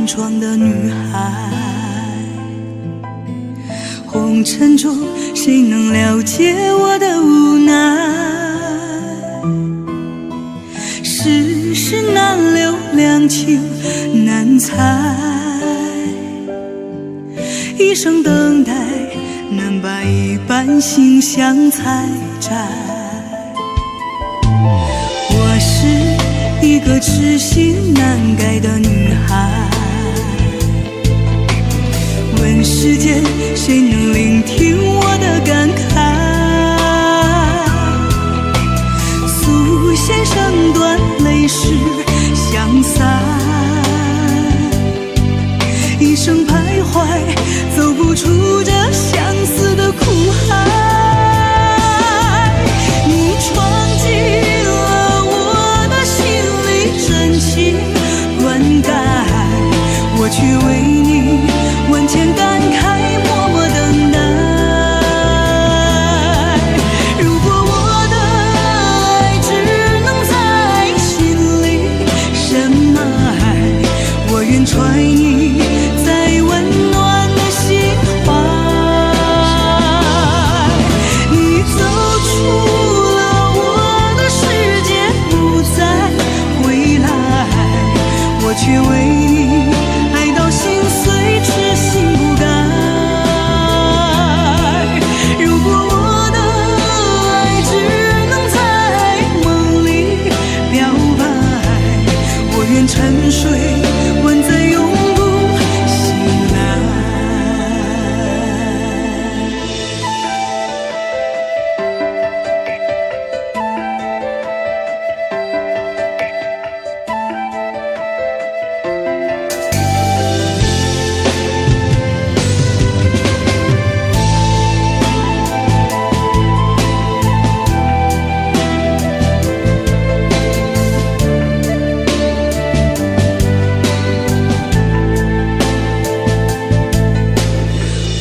天窗的女孩。红尘中谁能了解我的无奈？世事难留，两情难猜，一生等待，难把一半心相采摘。我是一个痴心难改的女孩，问世间谁能聆听我的感慨？素线声断，泪湿相散，一生徘徊，走不出这相思的苦海。你闯进了我的心里，真情灌溉，我却为你万千感慨，默默等待。如果我的爱只能在心里深埋，我愿揣你在温暖的心怀。你走出了我的世界，不再回来，我却为你爱到心碎，痴心不改。如果我的爱只能在梦里表白，我愿沉睡，万载永不醒来。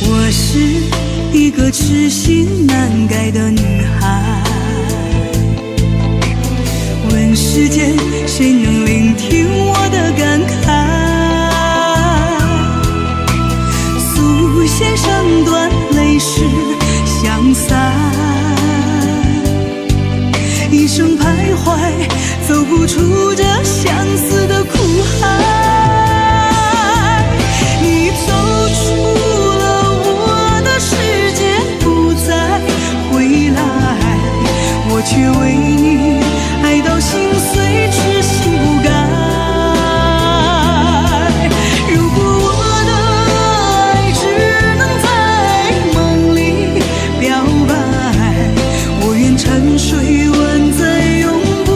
我是一个痴心难改的女孩，问世间谁能聆听我的感慨？素线声断，泪湿相散，一生徘徊，走不出这相思的苦海。你走出了我的世界，不再回来，我却为你爱到心碎，痴心不改。如果我的爱只能在梦里表白，我愿沉睡，万载永不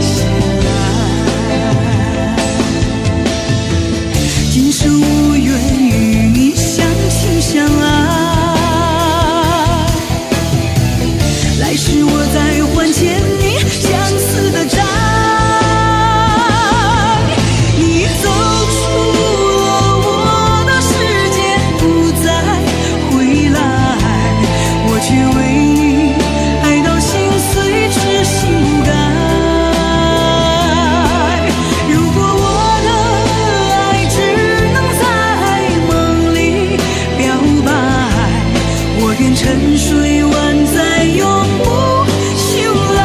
醒来。今生无缘与你相亲相爱，来世我再还欠你相思的债。你走出了我的世界，不再回来，我却为你爱到心碎，痴心不改。如果我的爱只能在梦里表白，我愿沉睡，万载永不醒来。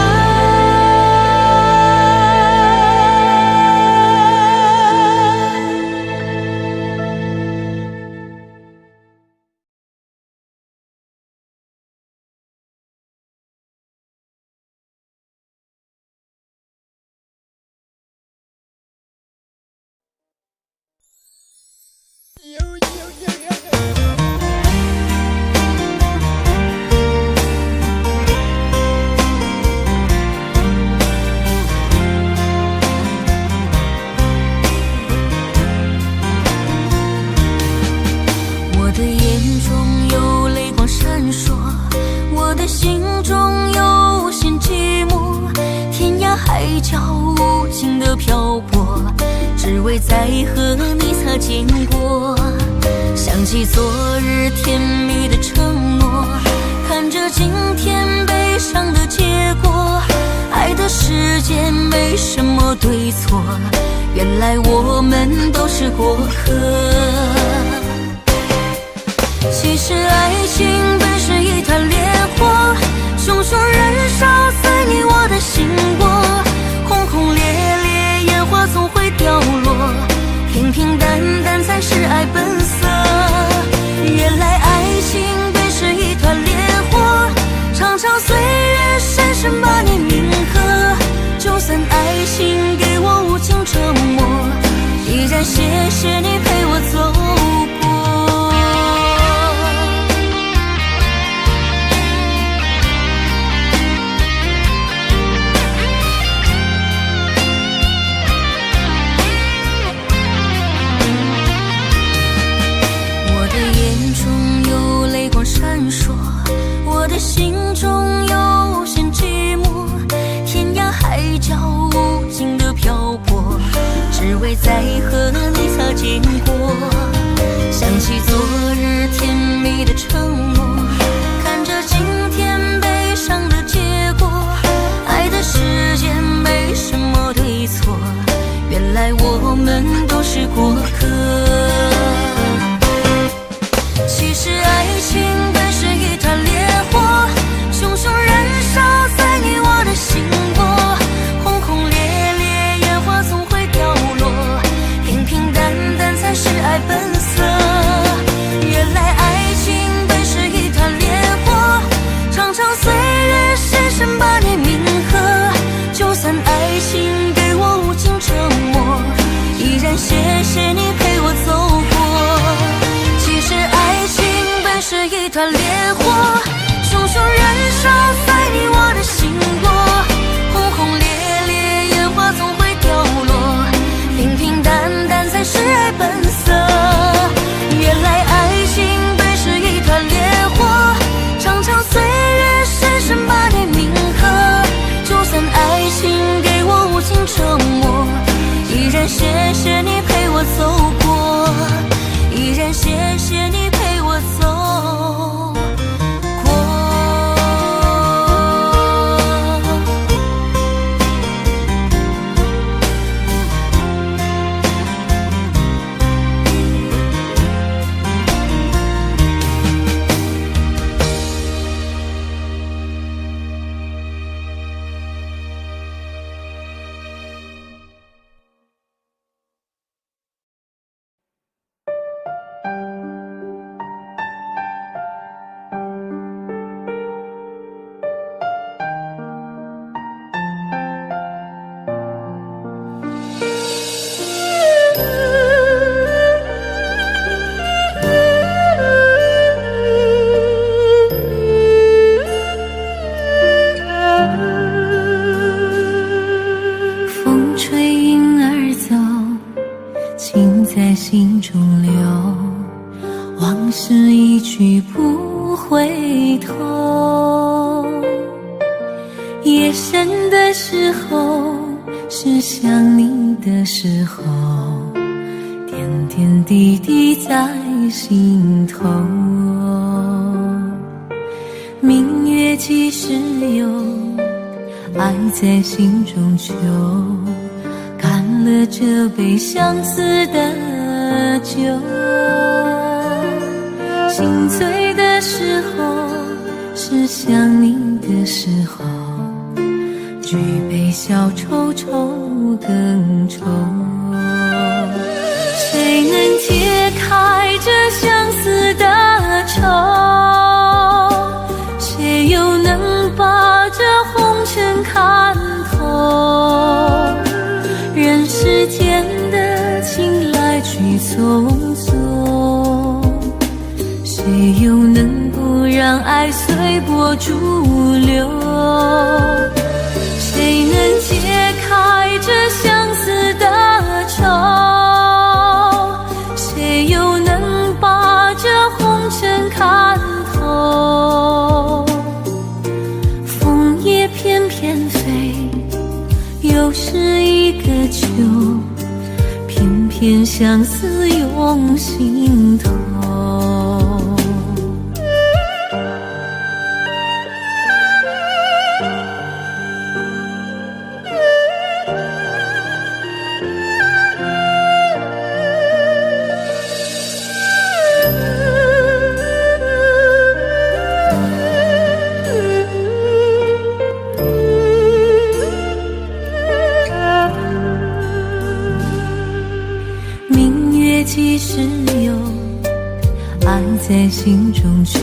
我的眼中有泪光闪烁，我的心中有些寂寞，天涯海角无尽的漂泊，只为再和你擦肩过。想起昨日甜蜜的承诺，看着今天悲伤的结果，爱的是世间没什么对错，原来我们都是过客。其实爱情本是一团烈火，熊熊燃烧在你我的心窝，轰轰烈烈烟花总会掉落，平平淡淡才是爱本色。原来爱情本是一团烈火，长长岁月深深把你铭刻，就算爱情给我无情折磨，依然谢谢你陪我走过。我的眼中有泪光闪烁，我的心中有些寂寞，天涯海角无尽的漂泊，只为再和你擦肩过。想起昨日甜蜜的承诺，看着今天悲伤的结果，爱的世间没什么对错，原来我们都是过客。其实爱情本是一团烈火，熊熊燃烧在你我的心窝，轰轰烈烈烟花总会掉落，平平淡淡才是爱本色。原来爱情本是一团烈火，长长岁月深深把你铭刻，就算爱情给我无情折磨，依然谢谢你陪我走过。其实爱情本是一团烈火，熊熊燃烧在你我的心窝，轰轰烈烈烟花总会掉落，平平淡淡才是爱本色。原来爱情本是一团烈火，长长岁月深深把你铭刻，就算爱情给我无情折磨，依然谢谢你陪我走过，依然谢谢你陪我走过。风吹云儿走，情在心中留，往事一去不回头。夜深的时候，是想你的时候，点点滴滴在心头。明月几时有，爱在心中求，干了这杯相思的酒。心醉的时候，是想你的时候，举杯消愁愁更愁。谁能解开这相思的愁？谁又能把这红尘看透？人世间的情来去匆匆，谁又能不让爱随波逐流？谁能解开这相思的愁？谁又能把这红尘看透？枫叶翩翩飞，又是一个秋，偏偏相思涌心头。也即是有，爱在心中久，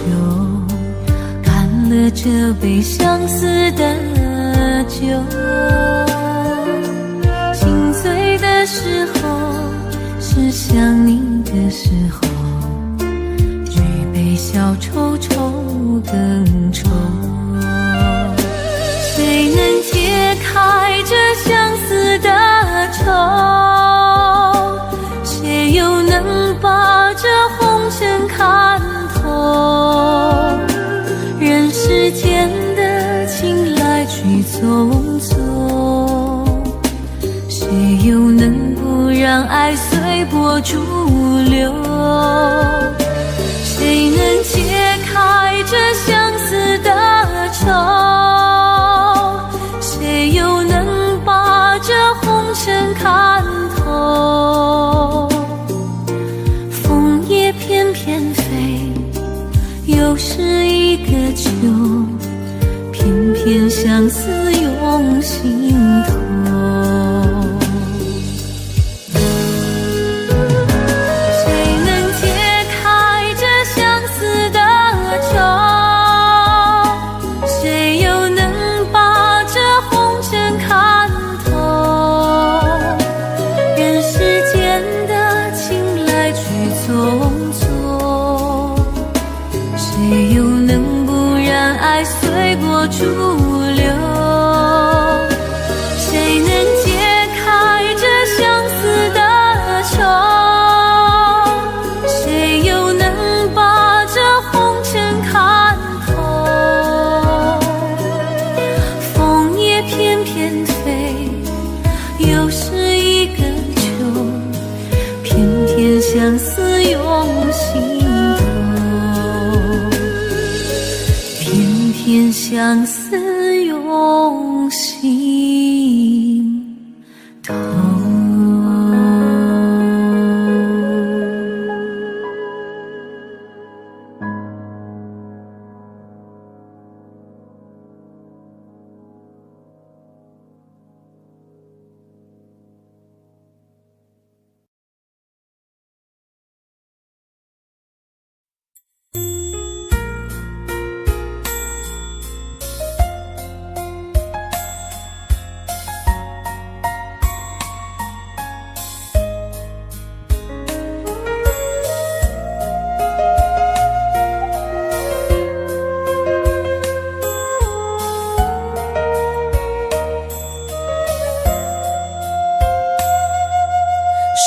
看了这杯相思的酒，心醉的时候是想你的时候，举杯消愁愁更愁。谁能解开这相思的愁？谁又能把这红尘看透？人世间的情来去匆匆，谁又能不让爱随波逐流？谁能解开这相思的愁？谁又能把这红尘看透？枫叶翩翩飞，又是一个秋，偏偏相思涌心头。逐流，谁能解开这相思的愁？谁又能把这红尘看透？枫叶翩翩飞，又是一个秋，偏偏相思涌心头。偏相思涌心头。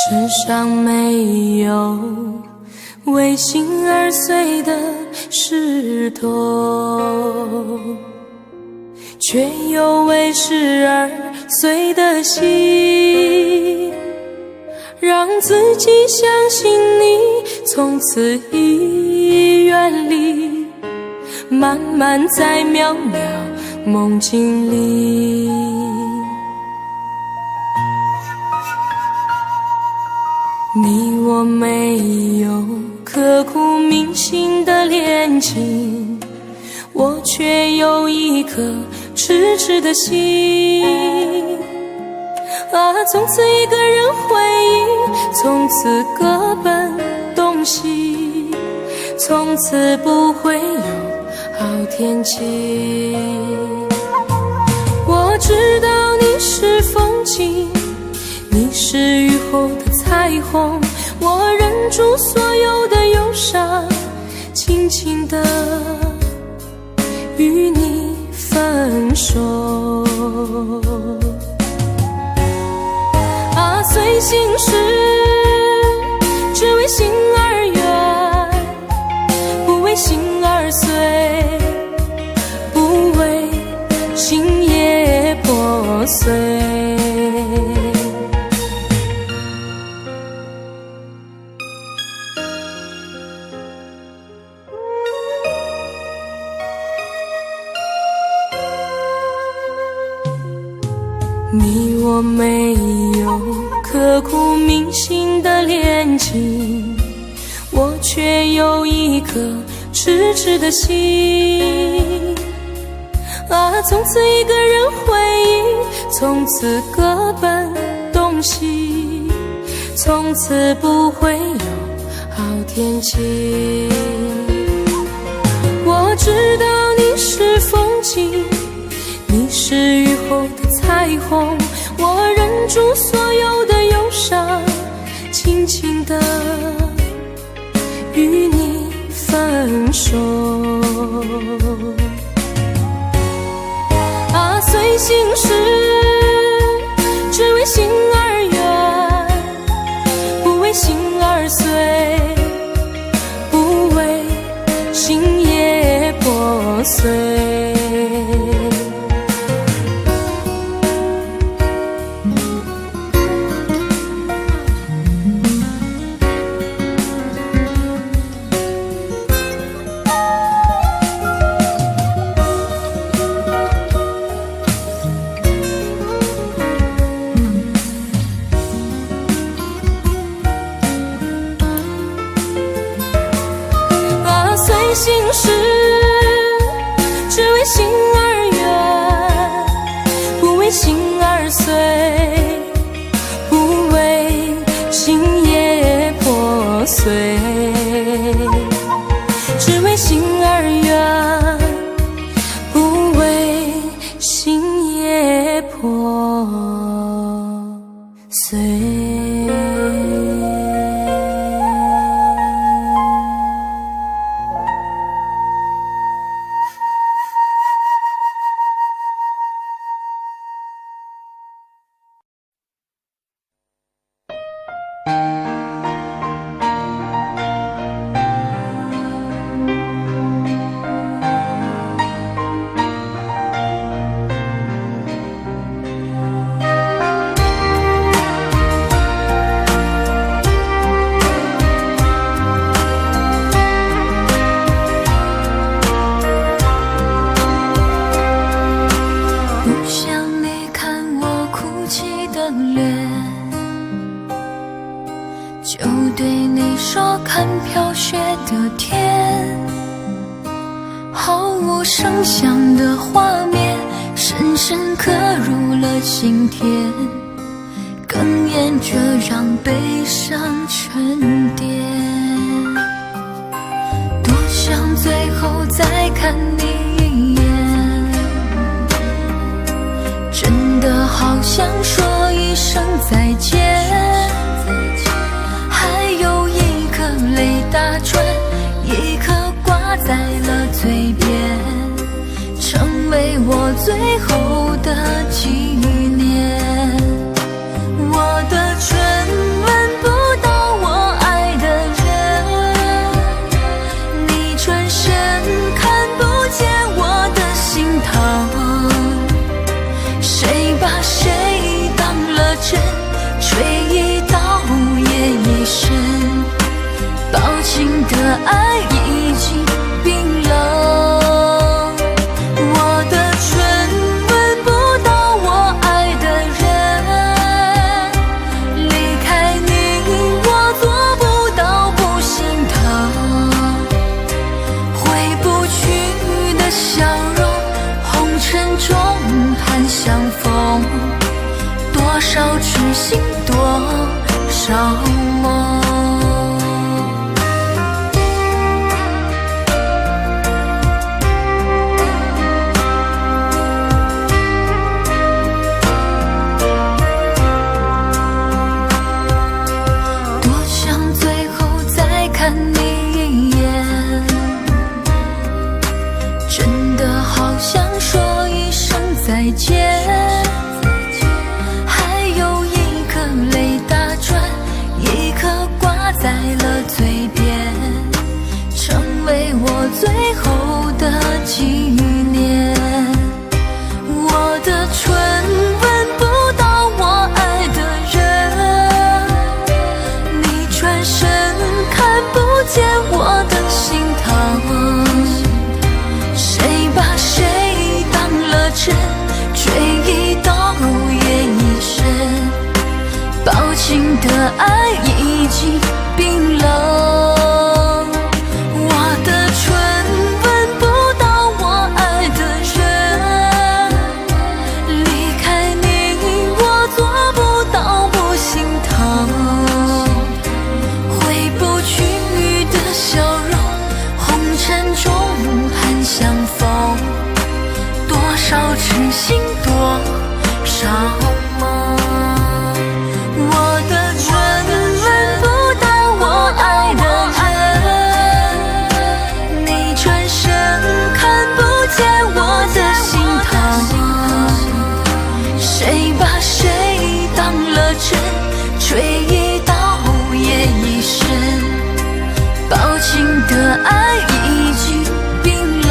世上没有为心而碎的石头，却有为事而碎的心。让自己相信你，从此已远离，慢慢在渺渺梦境里。你我没有刻骨铭心的恋情，我却有一颗痴痴的心。从此一个人回忆，从此各奔东西，从此不会有好天气。我知道你是风景，你是雨后的彩虹，我忍住所有的忧伤，轻轻地与你分手。随心事只为心而远，不为心而碎，不为心也破碎。你我没有刻骨铭心的恋情，我却有一颗痴痴的心。从此一个人回忆，从此各奔东西，从此不会有好天气。我知道你是风景，你是雨后的彩虹，我忍住所有的忧伤，轻轻地与你分手。啊，随心事，只为心而远，不为心而碎，不为心也破碎。心事，只为心而远，不为心而碎，不为心也破碎。只为心而远，不为心也破碎。声响的画面深深刻入了心田，哽咽着让悲伤沉淀。多想最后再看你一眼，真的好想说一声再见。还有一颗泪打转，一颗挂在了嘴边，成为我最后的纪念。我的唇吻不到我爱的人，你转身看不见我的心疼。谁把谁当了真，吹一刀也一生。抱紧的爱已经冰冷。多少痴心，多少梦。多想最后再看你一眼，真的好想说一声再见。在了嘴边，成为我最后的纪念。我的唇吻不到我爱的人，你转身看不见我的心疼。谁把谁当了真，吹一刀也一生。抱紧的爱已经冰冷，我的唇吻不到我爱的人，离开你我做不到不心疼。少吗？我的唇吻不到我爱的人，你转身看不见我的心疼，谁把谁当了真，追一刀也一生，薄情的爱已经冰冷。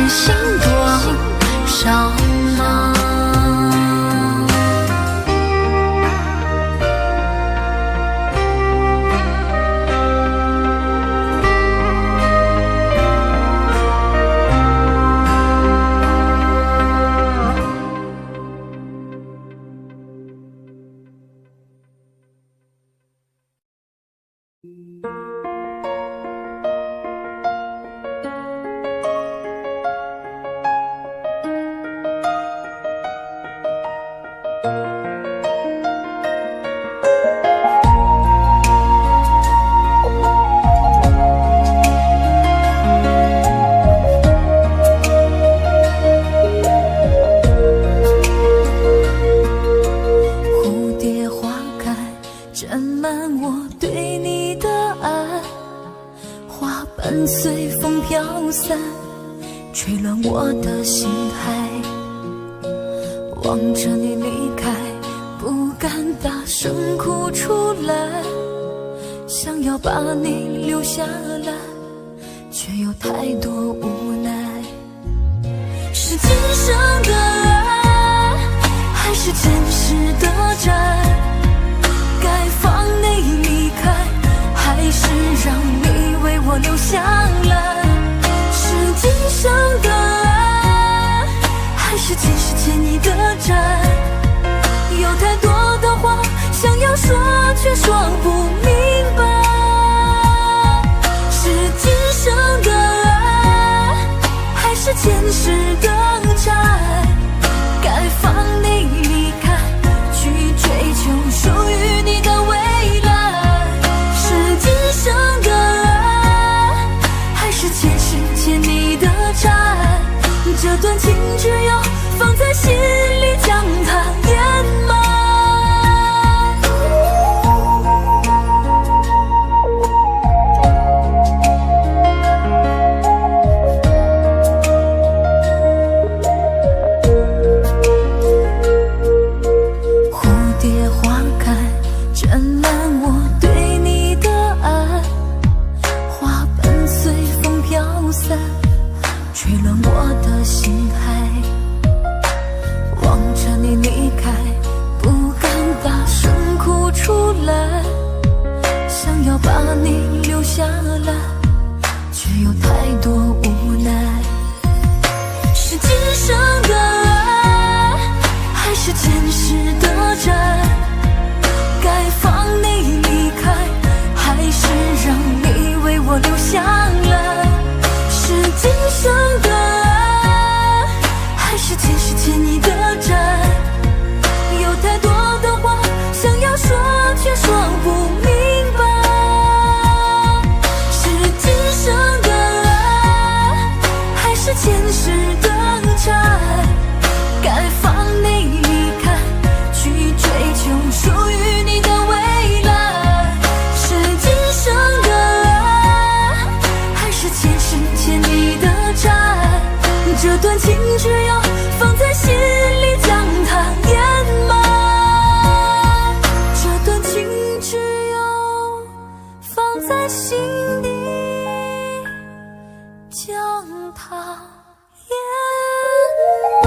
心多少吗？伴随风飘散，吹乱我的心海。望着你离开，不敢大声哭出来，想要把你留下来，却有太多无奈。是今生的爱，还是前世的债？该放你离开，还是让你为我留下来？是今生的爱，还是前世欠你的债？有太多的话想要说，却说不明白。是今生的爱，还是前世的债？该放你离开，去追求属于你的未来。是今生的爱，还是前世欠你的债？这段情只有放在心里，将它掩埋。蝴蝶花开，沾满我对你的爱，花瓣随风飘散，吹乱我的心海。望着你离开，不敢大声哭出来，想要把你留下来，却有太多无奈。是今生的爱，还是前世的债？该放你离开，还是让你为我留下来？是今生的爱，还是前世欠你的债？有太多的话想要说，却说不明白。是今生的爱，还是前世的债？该放你离开，去追求属于你的未来。是今生的爱，还是前世欠你的债？这段情只有放在心里，将它掩埋。这段情只有放在心里，将它掩埋。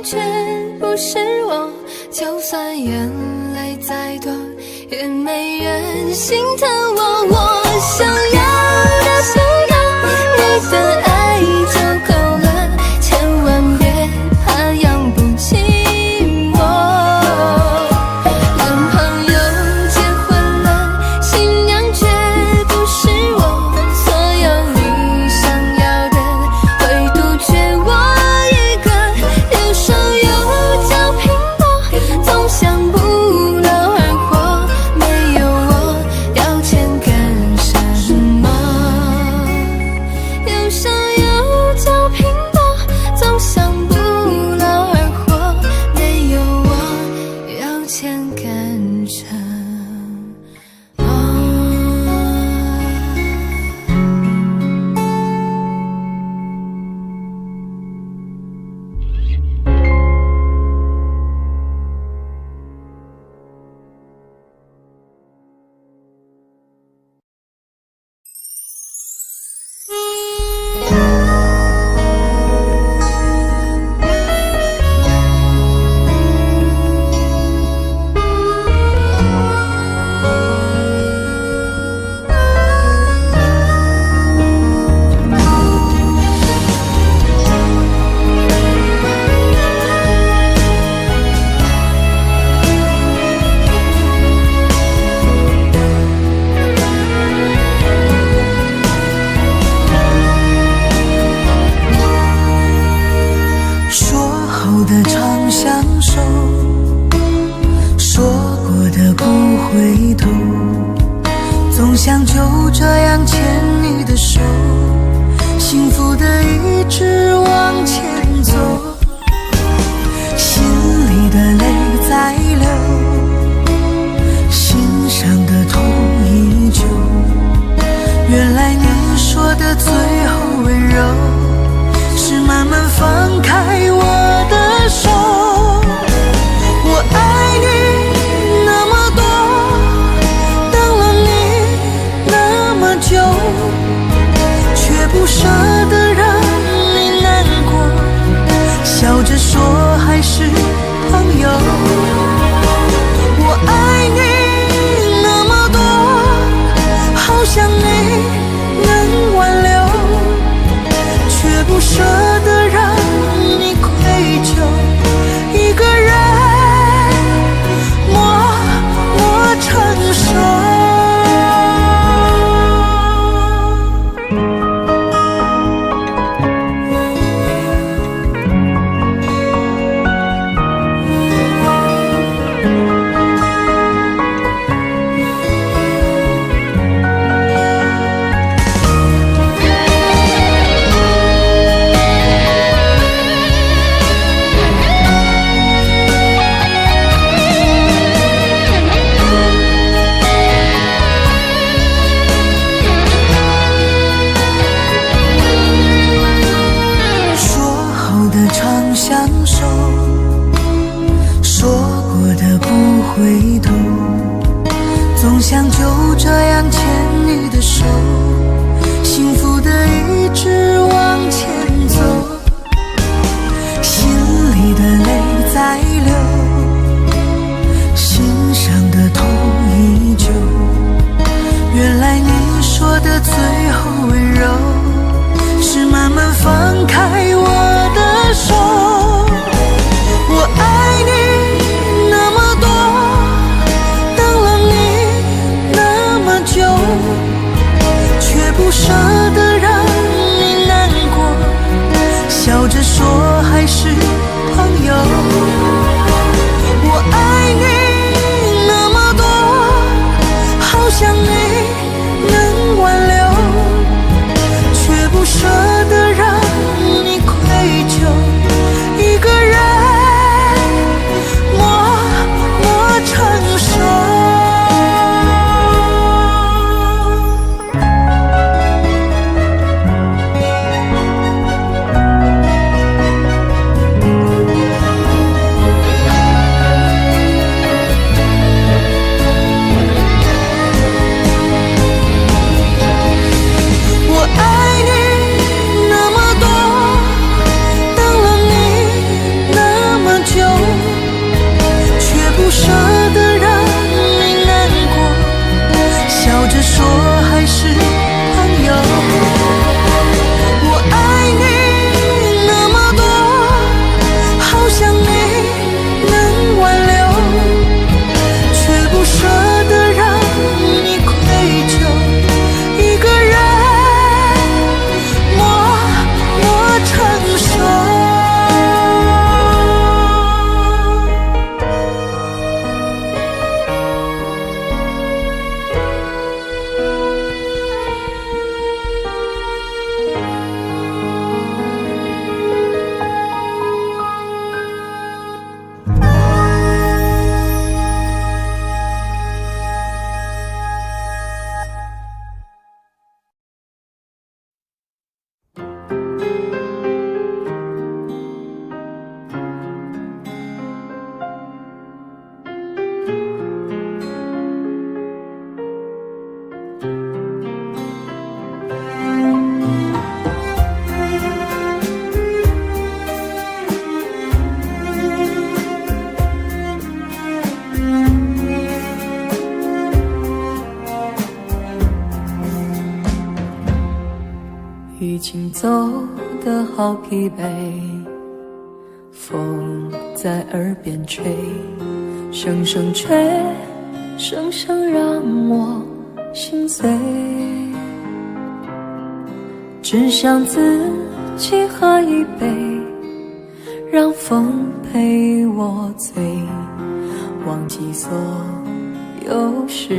娘却不是我，就算眼泪再多，也没人心疼我。我想要你的爱就够了，千万别怕养不起我。男朋友结婚了，新娘却不是我，所有你想要的，唯独缺我一个。人生有叫拼搏，总想不劳而获，没有我要钱干什么？人生有叫拼搏，总想不劳而获，没有我要钱干什么？说好的常相守，说过的不回头，总想就这样牵你的手，幸福的一直往前走，心里的泪在流，心上的痛依旧。原来你说的最后温柔，是慢慢放开我的手。我爱你那么多，等了你那么久，却不舍得让你难过，笑着说还是朋友。我爱你那么多，好想你能挽留，却不舍得让你愧疚，一个人默默承受。常相守，说过的不回头，总想就这样牵你的手，幸福的一直往前走，心里的泪在流，心上的痛依旧。原来你说的最后温柔，是慢慢放开我的手。我爱你那么多，等了你那么久，却不舍得让走得好疲惫，风在耳边吹，声声吹，声声让我心碎。只想自己喝一杯，让风陪我醉，忘记所有是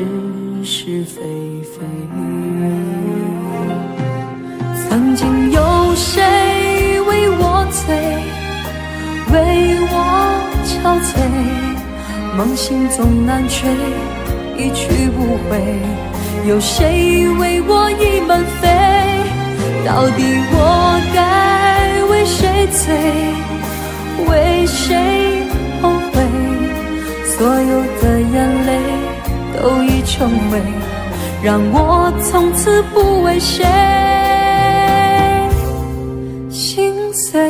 是非非。曾经有谁为我醉，为我憔悴，梦醒总难睡，一去不回。有谁为我倚门飞？到底我该为谁醉，为谁后悔？所有的眼泪都已成灰，让我从此不为谁心碎。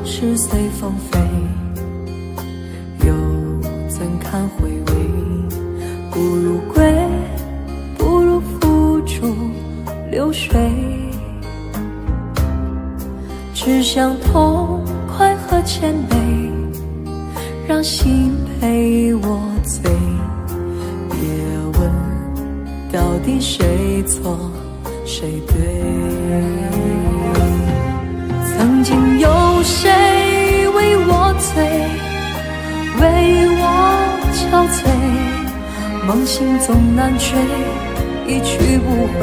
是随风飞，又怎堪回味？不如归，不如付诸流水。只想痛快和谦卑，让心陪我醉。别问到底谁错谁对。曾经有谁为我醉，为我憔悴，梦醒总难睡，一去不回。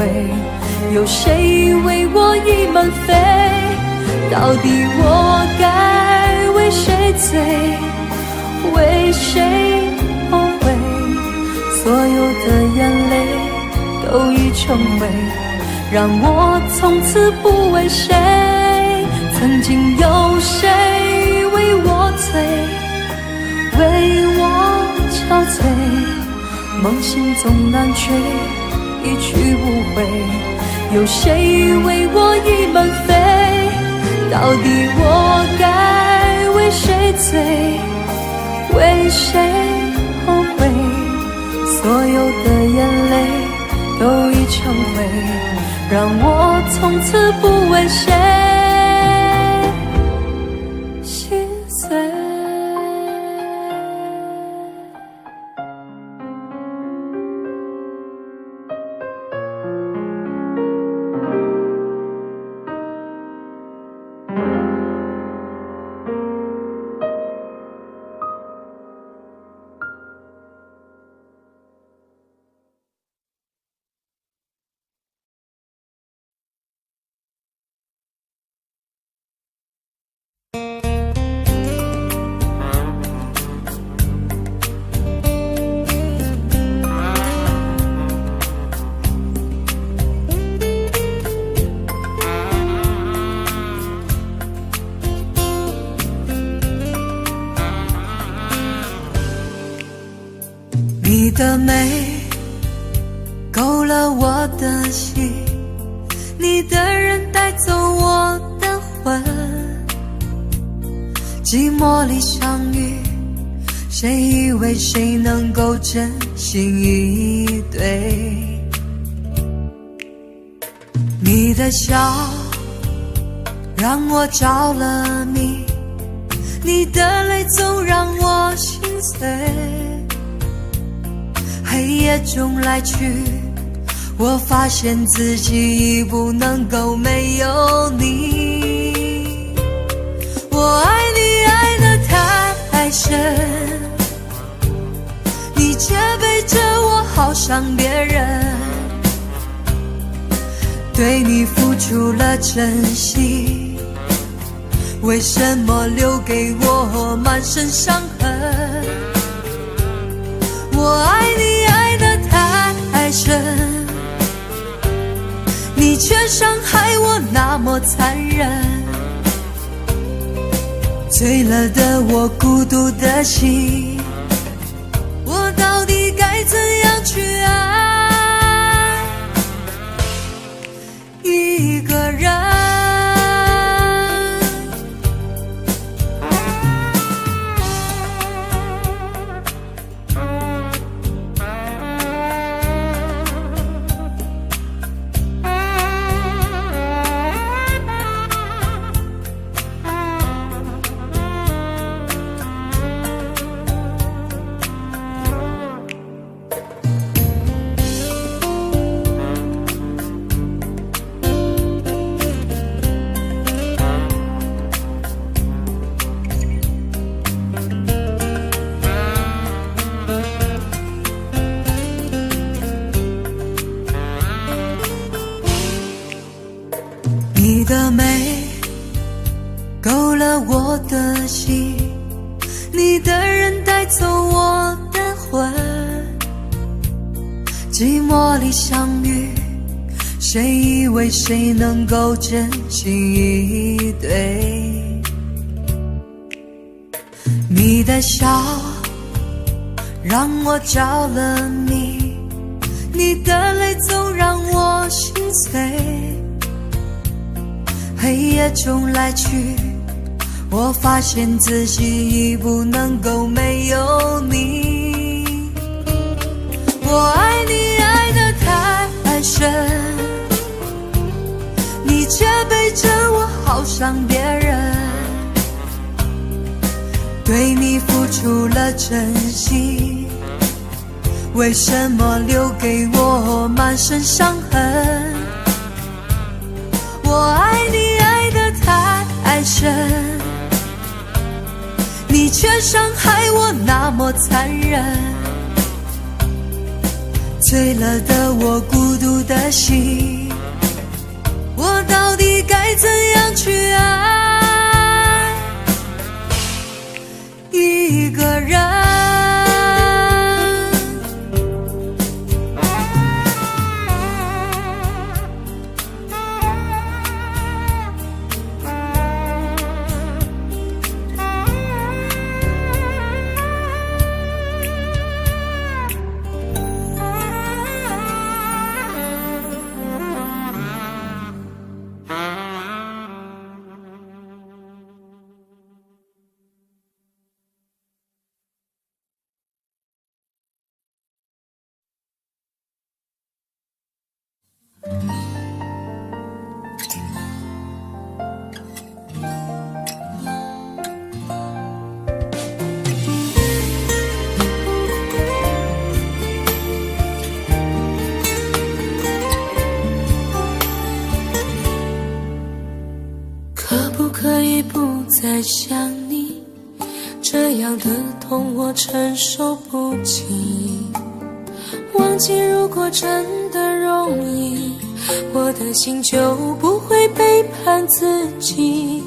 有谁为我倚门飞？到底我该为谁醉，为谁后悔？所有的眼泪都已成灰，让我从此不为谁。曾经有谁为我醉，为我憔悴，梦醒总难睡，一去不回。有谁为我倚门飞？到底我该为谁醉，为谁后悔？所有的眼泪都已成灰，让我从此不为谁心碎。你的美勾了我的心，你的人带走我的魂。寂寞里相遇，谁以为谁能够真心以对？你的笑让我着了迷，你的泪总让我心碎。黑夜中来去，我发现自己已不能够没有你。我爱你爱得太深，你却背着我好伤别人。对你付出了真心，为什么留给我满身伤痕？我爱你爱得太深，你却伤害我那么残忍。醉了的我，孤独的心，我到底该怎样去爱一个人？你的美勾了我的心，你的人带走我的魂。寂寞里相遇，谁以为谁能够真心以对？你的笑让我着了迷，你的泪总让我心碎。黑夜中来去，我发现自己已不能够没有你。我爱你爱得太深，你却背着我好伤别人。对你付出了真心，为什么留给我满身伤痕？我爱你爱得太深，你却伤害我那么残忍。醉了的我，孤独的心，我到底该怎样去爱一个人？可不可以不再想你？这样的痛我承受不起。忘记如果真的容易，我的心就不会背叛自己。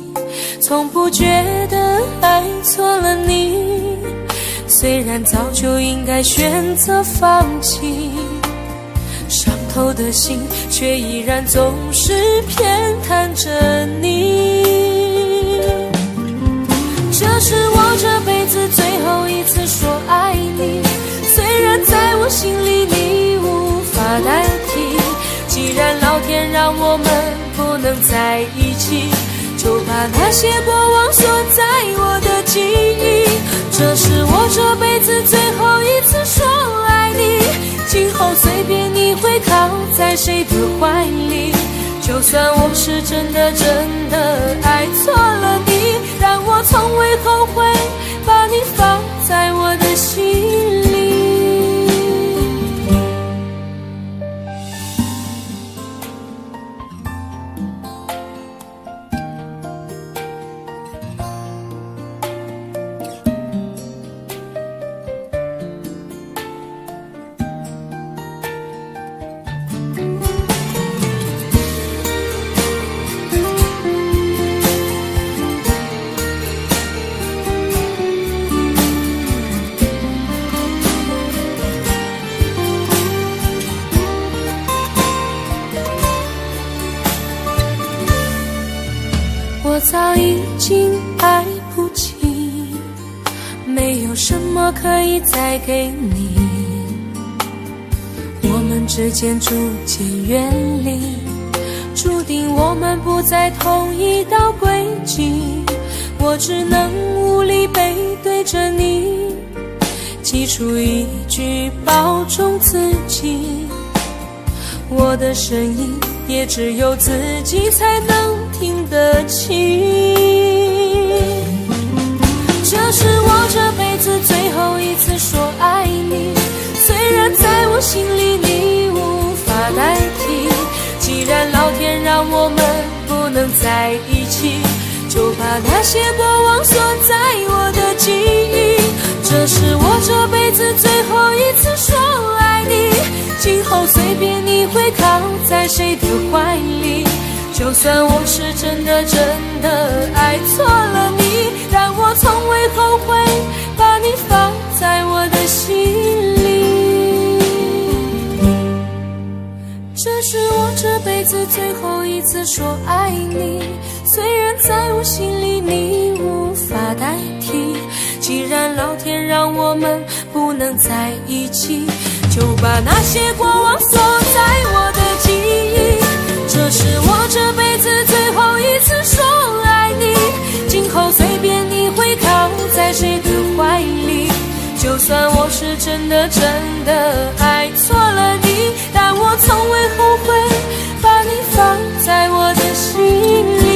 从不觉得爱错了你，虽然早就应该选择放弃，伤透的心却依然总是偏袒着你。这是我这辈子最后一次说爱你，虽然在我心里你无法代替。既然老天让我们不能在一起，就把那些过往锁在我的记忆。这是我这辈子最后一次说爱你，今后随便你会靠在谁的怀里。就算我是真的爱错了你，让我从未后悔把你放在我的心里。早已经来不及，没有什么可以再给你，我们之间逐渐远离，注定我们不在同一道轨迹，我只能无力背对着你，挤出一句保重自己，我的声音也只有自己才能听得清。这是我这辈子最后一次说爱你，虽然在我心里你无法代替，既然老天让我们不能在一起，就把那些过往锁在我的记忆。这是我这辈子最后一次说爱你，今后随便你会靠在谁的怀里，就算我是真的爱错了你，但我从未后悔把你放在我的心里。这是我这辈子最后一次说爱你，虽然在我心里你无法代替，既然老天让我们不能在一起，就把那些过往锁在我的记忆。这是我这辈子最后一次说爱你，今后随便你会靠在谁的怀里，就算我是真的爱错了你，但我从未后悔把你放在我的心里。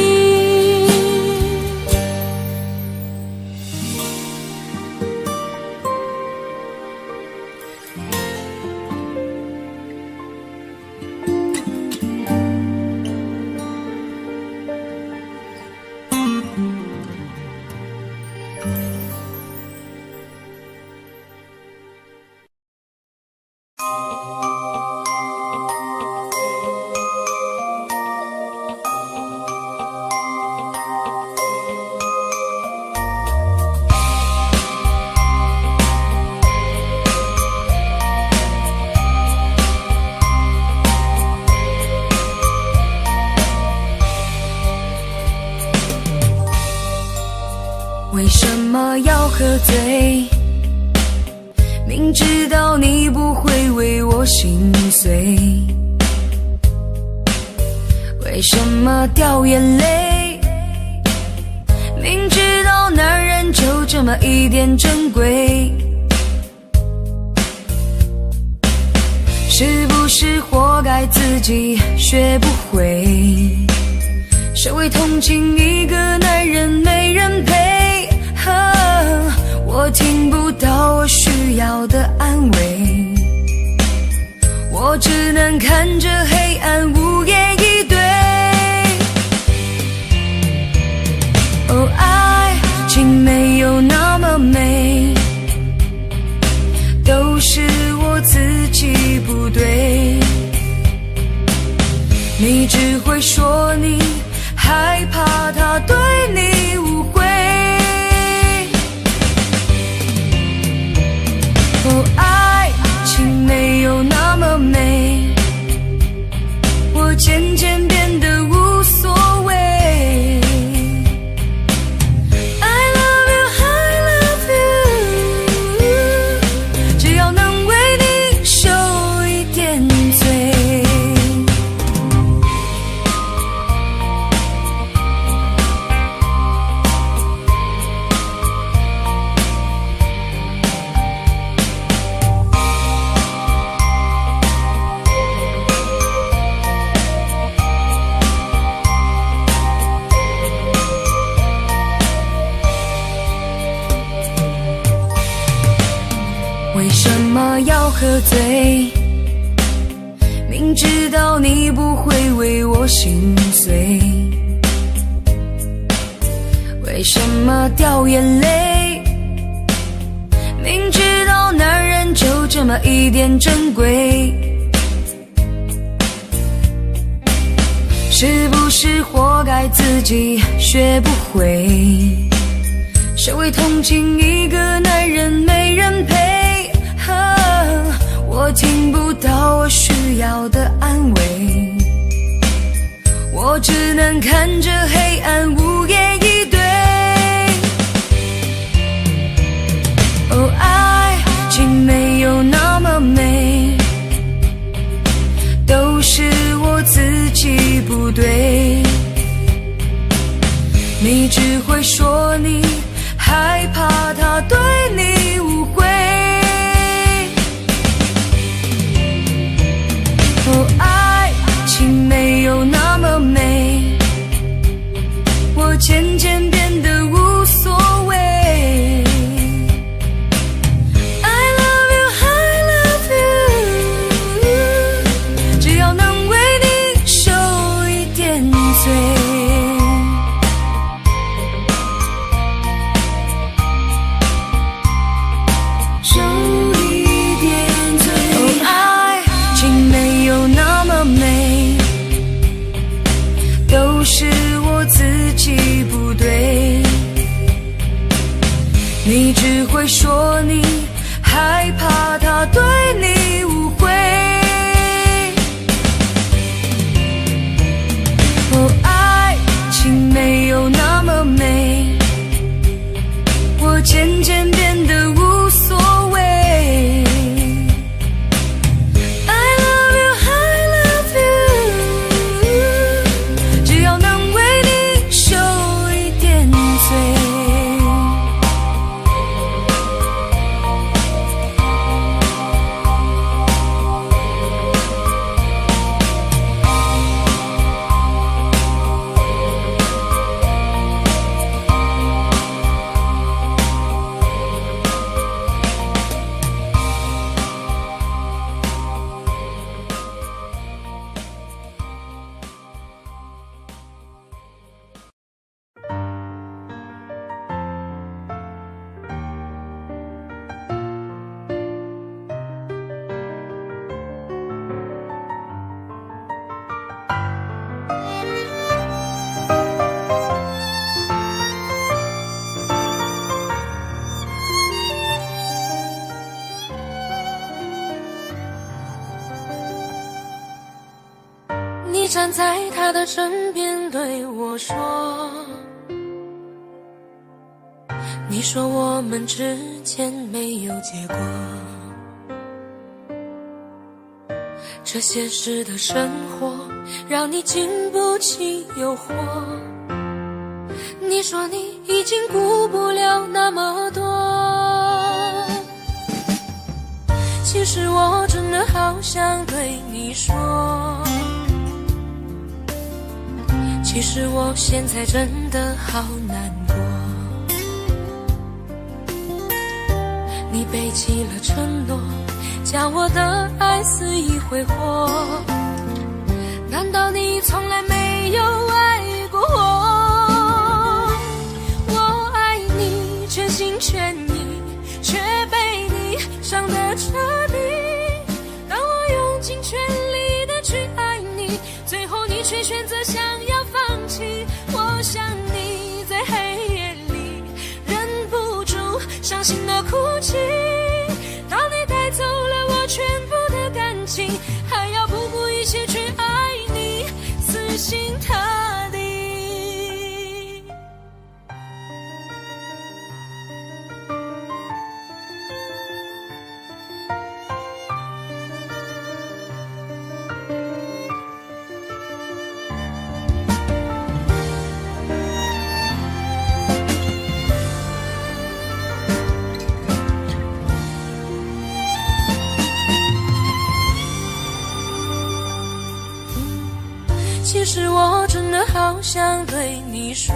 为什么要喝醉？明知道你不会为我心碎，为什么掉眼泪？明知道男人就这么一点珍贵，是不是活该自己学不会？谁会同情一个男人没人陪？我听不到我需要的安慰，我只能看着黑暗无言以对。哦，爱情没有那么美，都是我自己不对。你只会说你害怕他对你误会。哦，爱情没有那么美，我渐渐变得无所谓。I love you, I love you， 只要能为你受一点罪。为什么要喝醉？明知道你不会为我心碎，为什么掉眼泪？明知道男人就这么一点珍贵，是不是活该自己学不会？谁会同情一个男人没人陪？我听不到我需要的安慰，我只能看着黑暗无言会说你害怕他对你误会。哦，爱情没有那么美，我渐渐变得无所谓。你只会说你害怕他对你误会。哦，爱情没有那么美，我渐渐变得无所谓。I love you, I love you， 只要能为你受一点罪。你站在他的身边对我说，你说我们之间没有结果，这现实的生活让你经不起诱惑。你说你已经顾不了那么多，其实我真的好想对你说，其实我现在真的好难过。你背弃了承诺，将我的爱肆意挥霍，难道你从来没有爱过我？我爱你全心全意，却被你伤得彻底。当我用尽全力的去爱你，最后你却选择想要放弃。我想你在黑夜里忍不住伤心的哭泣，当你带走了我全部的感情，还要不顾一切去爱你，死心塌地。其实我真的好想对你说，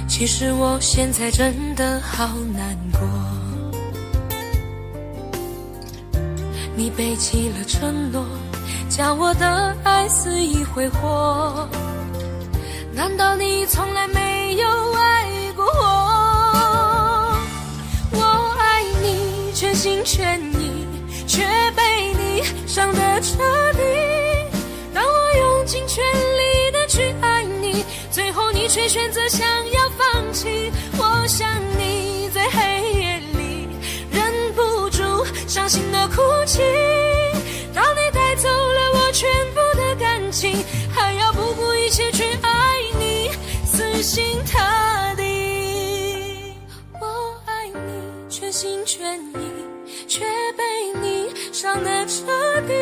其实我现在真的好难过。你背弃了承诺，将我的爱肆意挥霍，难道你从来没有爱过我？我爱你全心全意，却被你伤得彻底。当我用尽全力的去爱你，最后你却选择想要放弃。我想你在黑夜里忍不住伤心的哭泣，当你带走了我全部的感情，还要不顾一切去爱你，死心塌地。我爱你全心全意，却被你伤得彻底。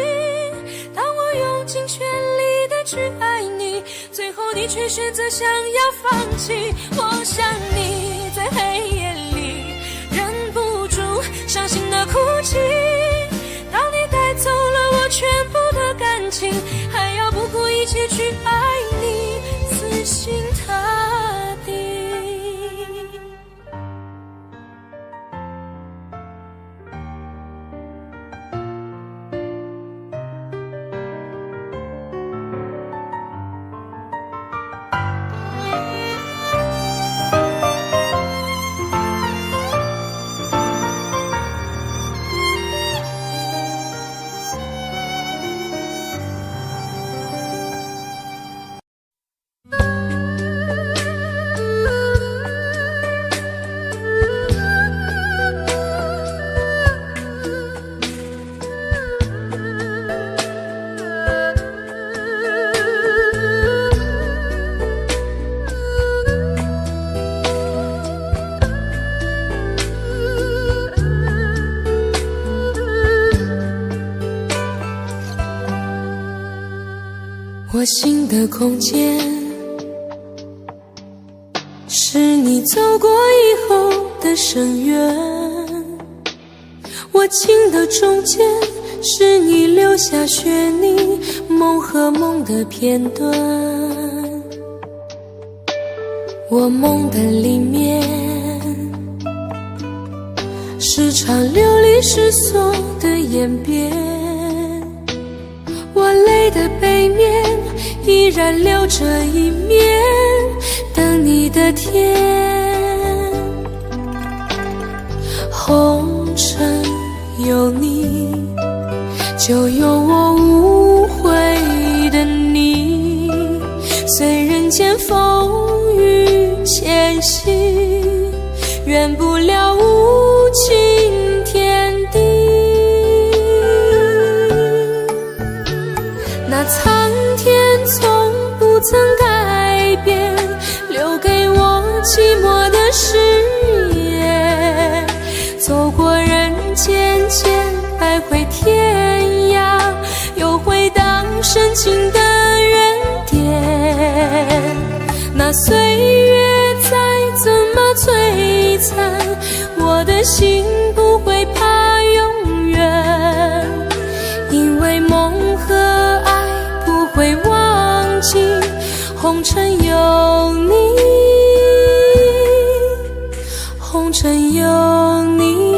当我用尽全力的去爱你，最后你你却选择想要放弃。我想你在黑夜里忍不住伤心的哭泣，当你带走了我全部的感情，还要不顾一切去爱你，死心塌地。我心的空间，是你走过以后的深渊；我情的中间，是你留下血泥梦和梦的片段。我梦的里面，是场流离失所的演变。我泪的背面依然留着一面，等你的天。红尘有你，就有我无悔的你。虽人间风雨前行，圆不了无情天地。那苍天从不曾改变，留给我寂寞的誓言。走过人间间，徘徊天涯，又回到深情的原点。那岁月再怎么摧残，我的心不会怕永远，因为梦和爱不会忘记，红尘有你，红尘有你。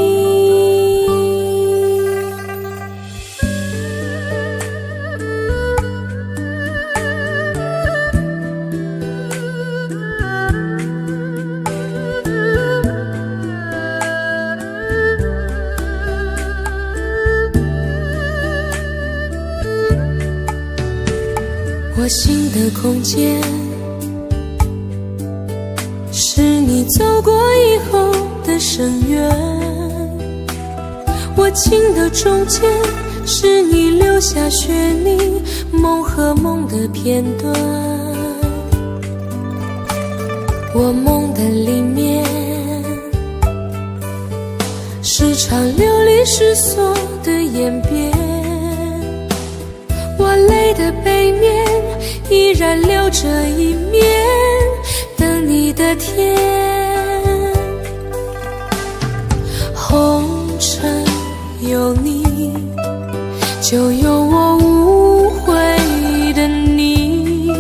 我心的空间，是你走过以后的深渊；我情的中间，是你留下血泥梦和梦的片段。我梦的里面，是场流离失所的演变。我泪的背面依然留着一面，等你的天。红尘有你，就有我无悔的你。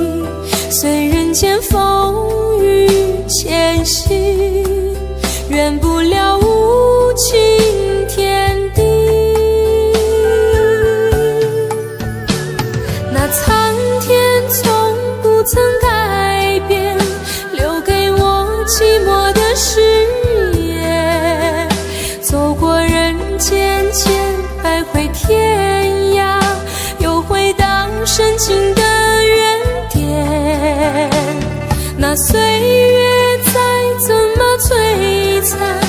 虽人间风雨前行，圆不了无情天地。那苍天从不曾改变，留给我寂寞的誓言。走过人间间，徘徊天涯，又回到深情的原点。那岁月再怎么摧残，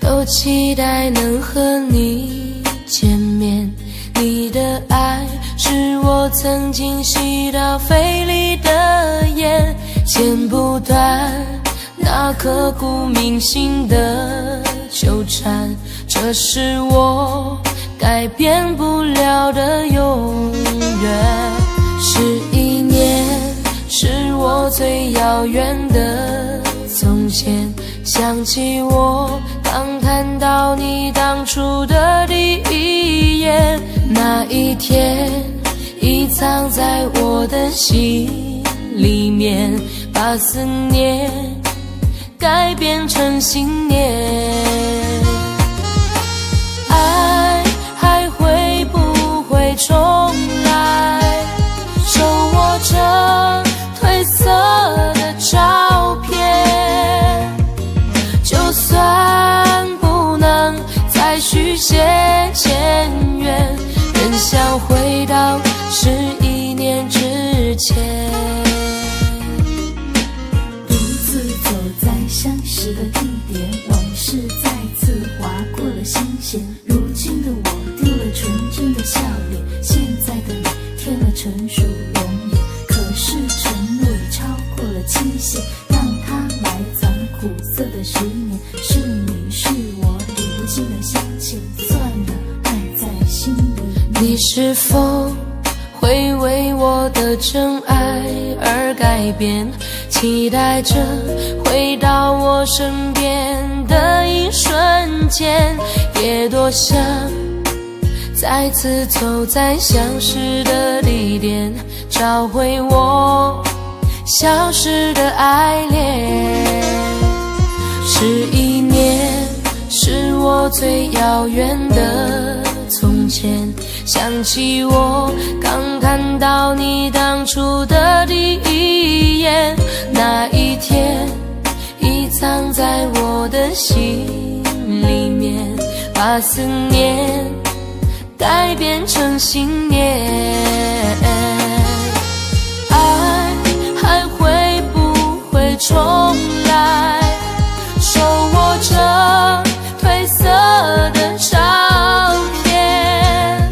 都期待能和你见面。你的爱是我曾经吸到肺里的烟，剪不断那刻骨铭心的纠缠，这是我改变不了的永远。11年是我最遥远的从前，想起我刚看到你当初的第一眼，那一天已藏在我的心里面，把思念改变成信念。爱还会不会重来？手握着褪色的照片，就算不能再续写前缘，仍想回到11年之前。独自走在相识的地点，往事再次划过了心弦。如今的我丢了纯真的笑脸，现在的你添了成熟容颜。可是承诺已超过了期限，让它埋藏苦涩的10年。是你是我理不清的相欠，算了，爱在心里。你是否会为我的真爱而改变？期待着回到我身边的一瞬间，也多想再次走在相识的地点，找回我消失的爱恋。11年是我最遥远的从前，想起我刚看到你当初的第一眼，那一天已藏在我的心里面，把思念改变成信念。爱还会不会重来？手握着褪色的照片，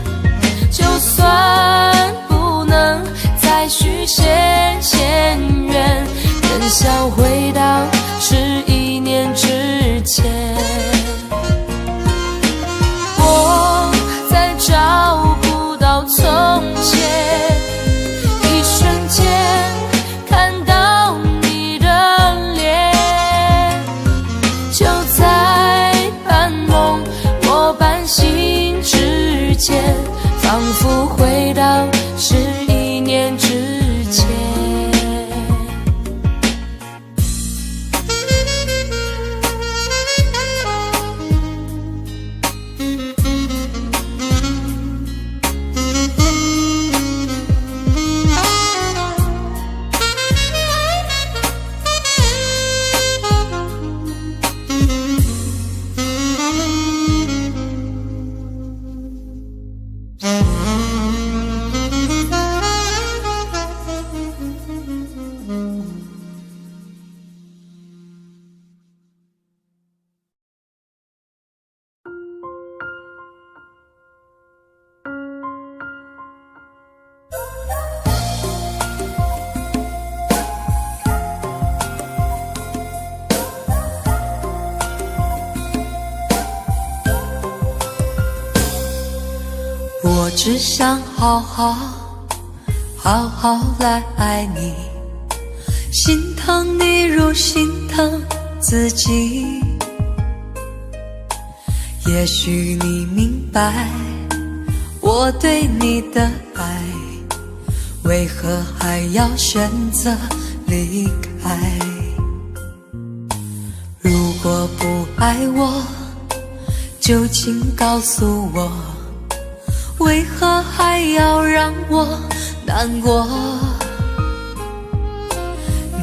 就算不能再续写前缘，仍想回到11年之前。我在找不到从前，一瞬间看到你的脸，就在半梦我半醒之间，仿佛回到11年之前。我只想好好来爱你，心疼你如心疼自己。也许你明白我对你的爱，为何还要选择离开？如果不爱我，就请告诉我，为何还要让我难过？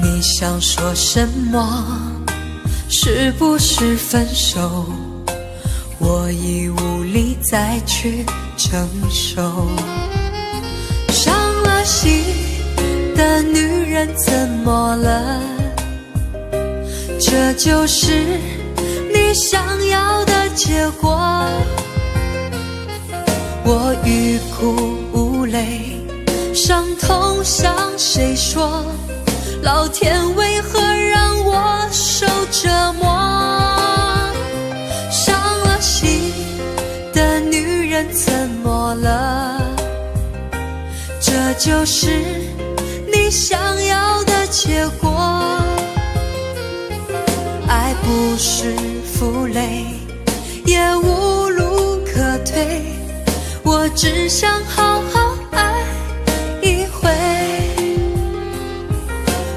你想说什么？是不是分手？我已无力再去承受。伤了心的女人怎么了？这就是你想要的结果。我欲哭无泪，伤痛向谁说？老天为何让我受折磨？伤了心的女人怎么了？这就是你想要的结果。爱不是负累，也无路可退，我只想好好爱一回，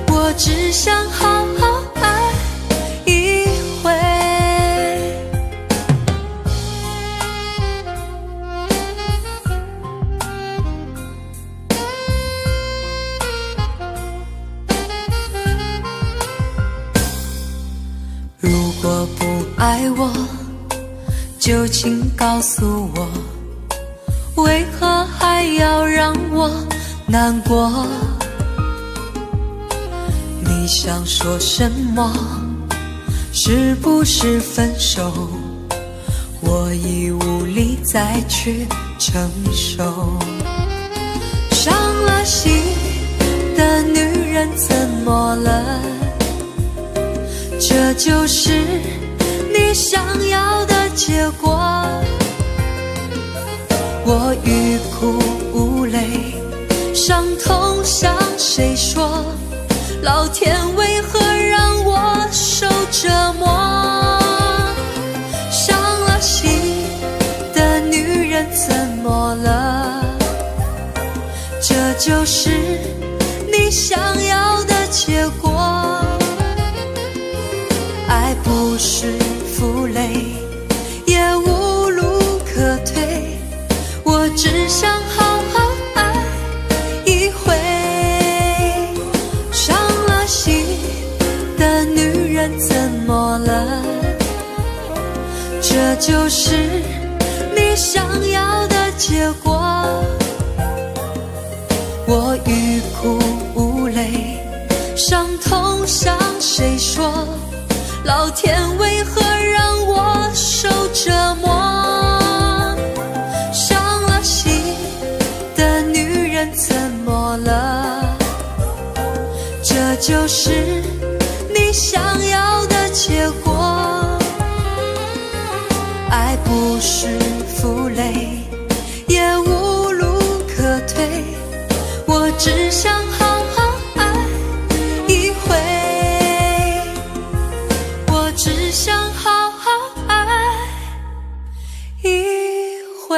我只想好好爱一回。如果不爱我，就请告诉我，为何还要让我难过？你想说什么？是不是分手？我已无力再去承受。伤了心的女人怎么了？这就是你想要的结果。我欲哭无泪，伤痛向谁说？老天为何让我受折磨？伤了心的女人怎么了？这就是你想要的结果。爱不是负累，也无路可退，我只想好好爱一回。伤了心的女人怎么了？这就是你想要的结果。我欲哭无泪，伤痛向谁说？老天为何让我受折磨？伤了心的女人怎么了？这就是你想要的结果。爱不是负累，也无路可退，我只想好好爱一回，我只想好好爱一回。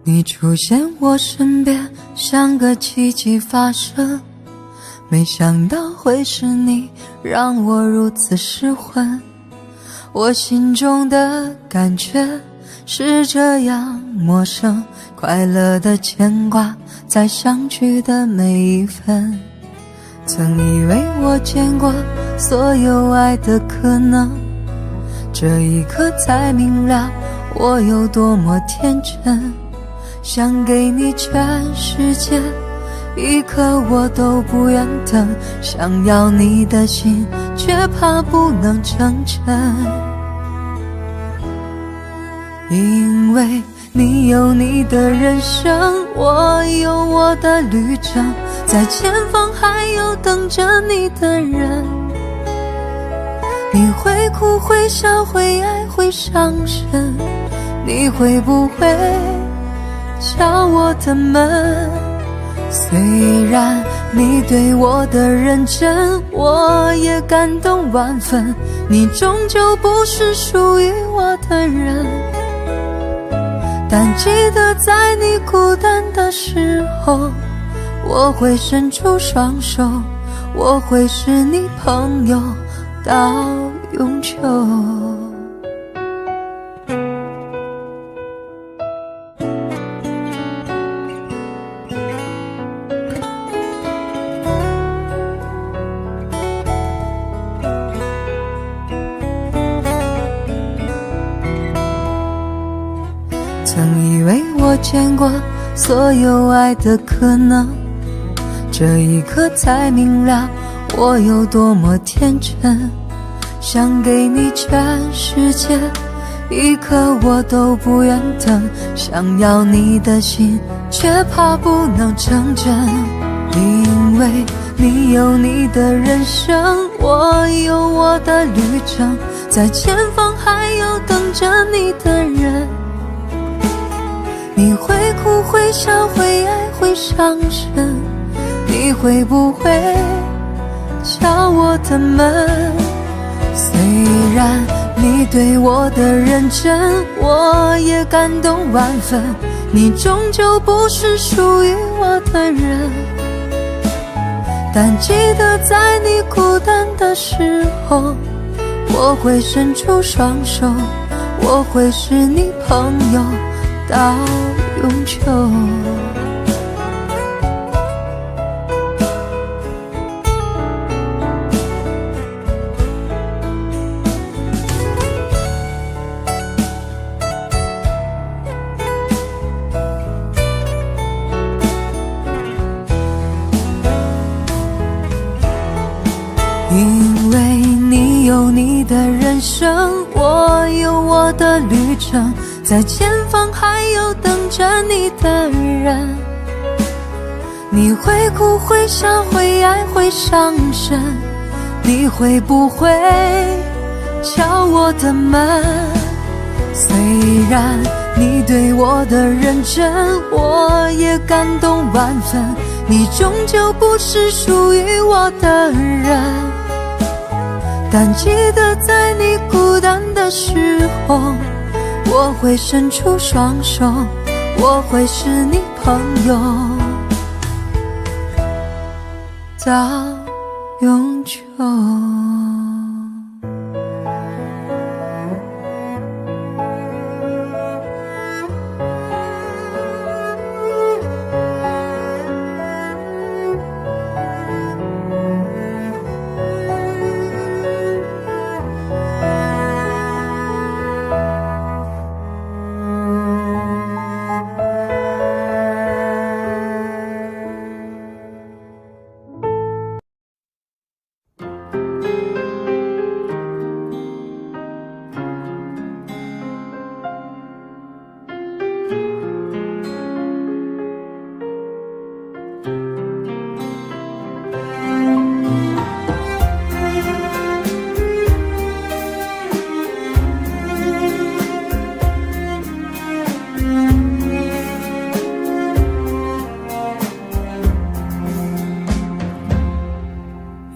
你出现我身边，像个奇迹发生，没想到会是你，让我如此失魂。我心中的感觉是这样陌生，快乐的牵挂在相聚的每一分。曾以为我见过所有爱的可能，这一刻才明了我有多么天真。想给你全世界，一刻我都不愿等，想要你的心，却怕不能成真。因为你有你的人生，我有我的旅程，在前方还有等着你的人。你会哭会笑会爱会伤神，你会不会敲我的门？虽然你对我的认真，我也感动万分，你终究不是属于我的人。但记得在你孤单的时候，我会伸出双手，我会是你朋友到永久。曾以为我见过所有爱的可能，这一刻才明了我有多么天真，想给你全世界，一刻我都不愿等，想要你的心，却怕不能成真。因为你有你的人生，我有我的旅程，在前方还有等着你的人。你会哭会笑会爱会伤神，你会不会敲我的门？虽然你对我的认真，我也感动万分，你终究不是属于我的人。但记得在你孤单的时候，我会伸出双手，我会是你朋友到永久。因为你有你的人生，我有我的旅程，在前方还有等着你的人。你会哭会笑会爱会伤神，你会不会敲我的门？虽然你对我的认真，我也感动万分，你终究不是属于我的人。但记得在你孤单的时候，我会伸出双手，我会是你朋友到永久。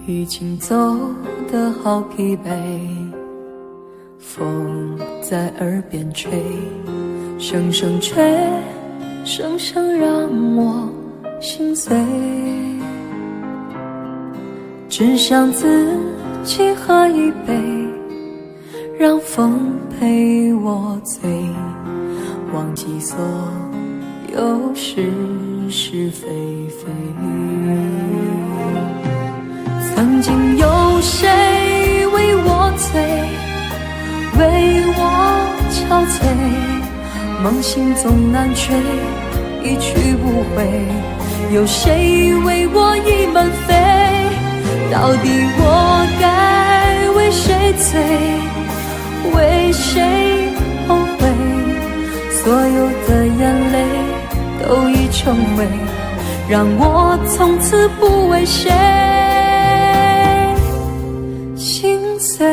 已经走得好疲惫，风在耳边吹，声声吹，声声让我心碎。只想自己喝一杯，让风陪我醉，忘记所有是是非非。曾经有谁为我醉，为我憔悴，梦醒总难睡，一去不回。有谁为我已满飞？到底我该为谁醉，为谁后悔？所有的眼泪都已成灰，让我从此不为谁心碎。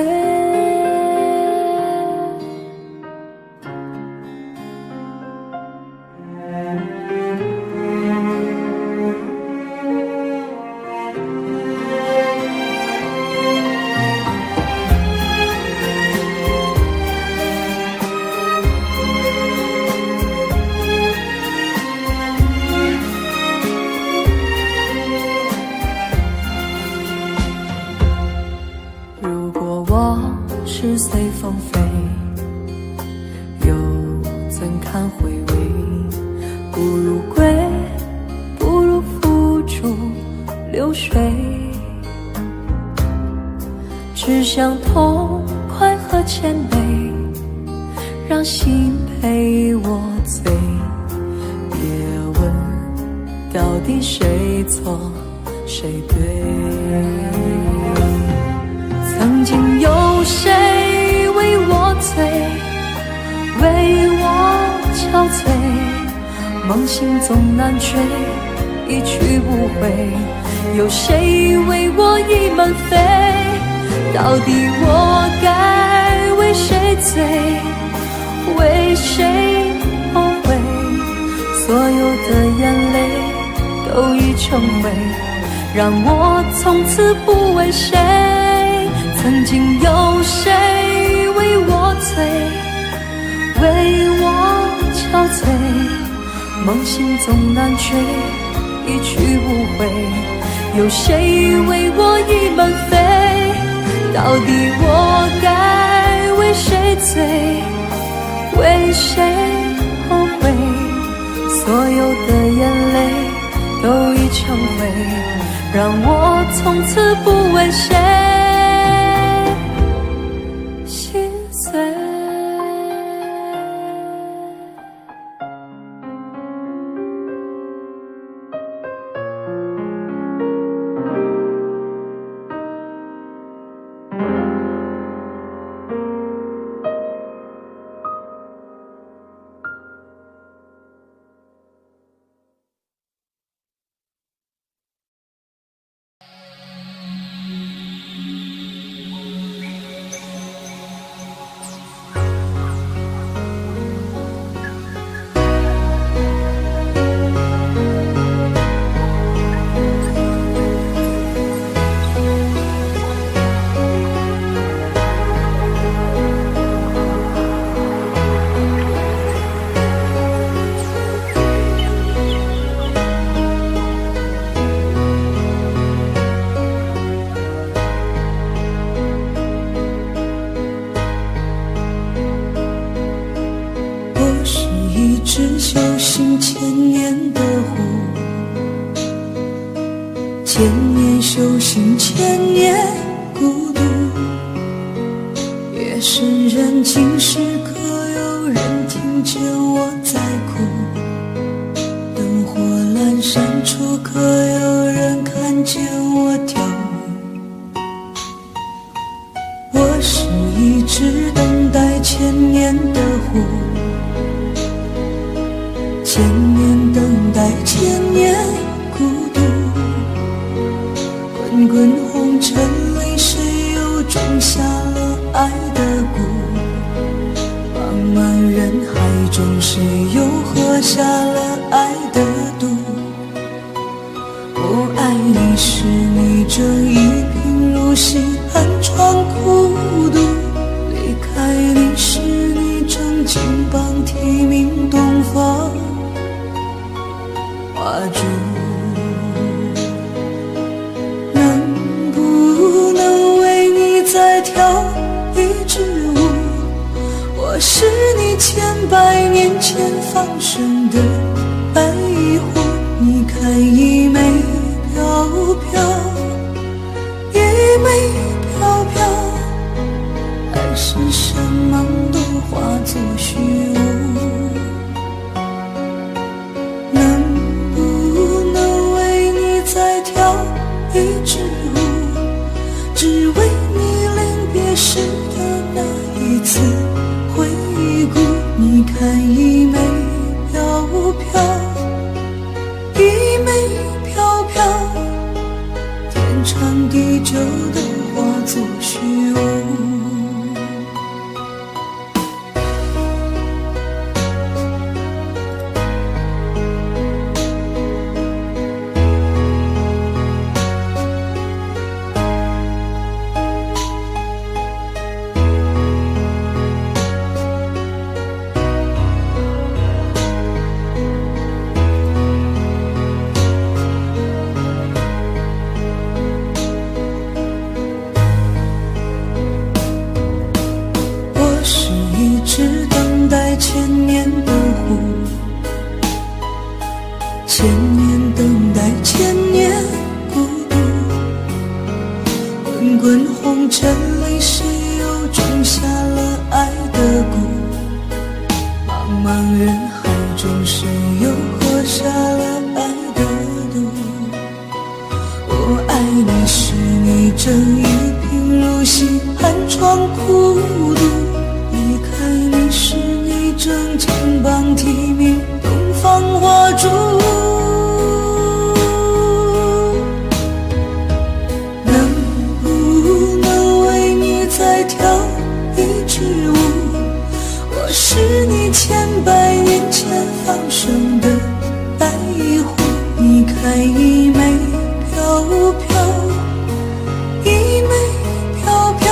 叹回味，不如归，不如付诸流水。只想痛快和谦卑，让心陪我醉。别问到底谁错谁对，曾经有谁为我醉，为我憔悴，梦醒总难追，一去不回。有谁为我已满飞，到底我该为谁醉，为谁后悔？所有的眼泪都已成灰，让我从此不为谁。曾经有谁为我醉，为我憔悴，梦醒总难追，一去不回。有谁为我已满飞，到底我该为谁醉，为谁后悔？所有的眼泪都已成灰，让我从此不为谁心碎。只修行千年的湖，千年修行千年孤独。夜深人静时，可有人听见我在哭？灯火阑珊处，可有人看见我跳舞？我是一只等待千年的湖，千年等待，千年孤独。滚滚红尘里，谁又种下了爱的蛊？茫茫人海中，谁又喝下了爱的毒？不爱你时，你正一贫如洗，寒窗孤独；离开你时，你正金榜题名东方花烛。能不能为你再跳一支舞？我是你千百年前放生的白狐，你看一枚飘飘，一枚飘飘，还是什么都化作虚无？一支舞，只为你临别时的那一次回顾。你看一枚飘飘，一枚飘飘，天长地久的化作虚无。红尘里谁又种下了爱的蛊？茫茫人海中谁又喝下了爱的毒？我爱你是你正一贫如洗，寒窗苦读；离开你是你正金榜题名，东方花烛。能不能为你再跳一支舞？我是你千百年前放生的白狐，你看一枚飘飘，一枚飘飘，